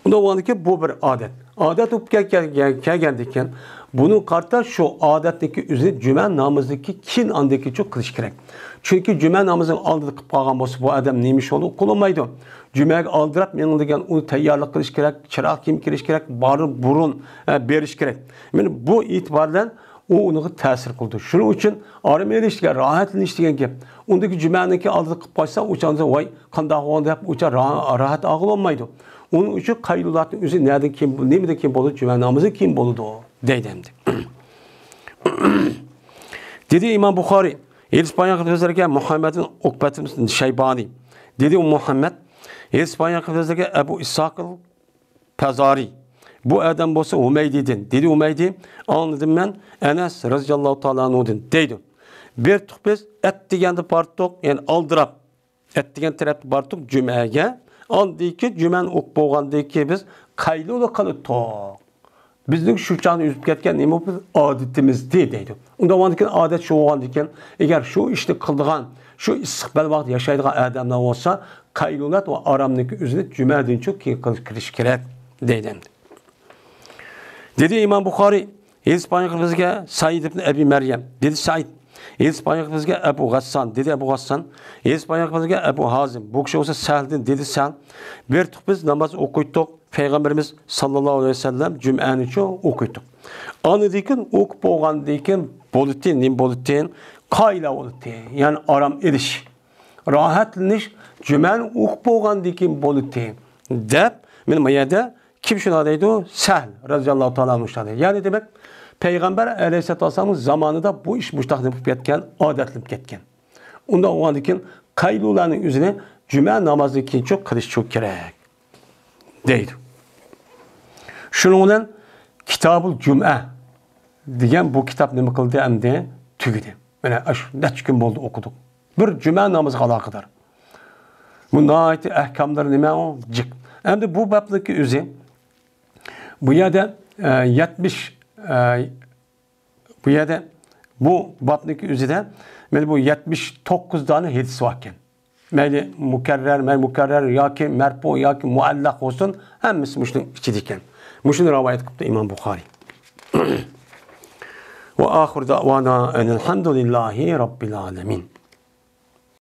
Onda o ki bu bir adet. Adet olup geldikken bunun kartta şu adetteki üzerinde cüme namazındaki kin andaki çok kılış gerek. Çünkü cüme namazını aldırıp kalgan bu adam neymiş oldu? Kullanmaydı. Cümeyi aldırıp yanındayken onu teyyarlık kılış gerek, çırak kim kılış gerek, burun beriş gerek. Yani bu itibarla o onu təsir qıldı. Şunun için arım eriştiğe, rahatını iştiğen ki, ondaki cümeniki aldığı kıpaysa uçağınıza vay, kandağı onda hep uçağı rahat ağıl olmaydı. Onun için kaylulatın üzeri nereden kim, nemide kim bolu, cümen namazı kim boludu o, deydemdi. Dedi İmam Bukhari, İspanya kıtözlerken Muhammed'in Ukbet'in Şeybani. Dedi o Muhammed, İspanya kıtözlerken Ebu İshak'ın Pezari. Bu adam bolsa Umeydi'den. Dedi Umeydi, anladım ben Enes radıyallahu ta'ala anhu'dan. Deydim. Bir tuk biz et degende bartuk, yani aldırap et degen tarafta bartuk cümeye. Andı ki cümen ok boğandı ki biz kaylı ola kalıttık. Bizning şu çağını üzüp ketken neymi adetimiz deydi. Onda vandiken adet şu oğandiken eğer şu işte kıldığan, şu istiqbal vakti yaşaydığı adamlar olsa kaylulat ve aramdaki üzerinde cümeden çok kiriş gerek deydi. Dedi İmam Bukhari, İspanya kıfızga Said ibn Ebi Meryem. Dedi Said. İspanya kıfızga Ebu Gassan. Dedi Ebu Gassan. İspanya kıfızga Ebu Hazim. Bu kişi olsa Sahildin. Dedi Sahl. Bir tuk biz namaz okuytuk. Peygamberimiz sallallahu aleyhi ve sellem cüm'ani için okuytuk. Anı dikin okup oğan dikin bolutin, nim bolutin, kayla bolutin. Yani aram eriş. Rahatlaniş cüm'ani okup oğan dikin bolutin. Dep, benim ayada kim şuna deydi? Sahl radıyallahu ta'ala anhu. Yani demek Peygamber aleyhisselatü vesselam'ın zamanında bu iş müştahlanıp ketken, adetlenip ketken. Onda o andikin kaylulanın üzerine cüme namazı için çok kılış çok gerek. Deydi. Şununla Kitab-ı Cüm'e diyen bu kitap ne kıldı hem de tügüdü. Yani neç gün oldu okuduk. Bir cüme namazı alakadar. Bunun ait ahkamları ne o? Cık. Hem de bu babdaki üzerine bu yerde 70 bu yerde bu babdaki üzerinde bu 79 tane hadis varken meyli mükerrer ya ki merfu ya ki muallak olsun hemisi Müslim içidikken. Müslim rivayet kıldı İmam Bukhari. Ve ahir davana enelhamdülillahi rabbil alemin.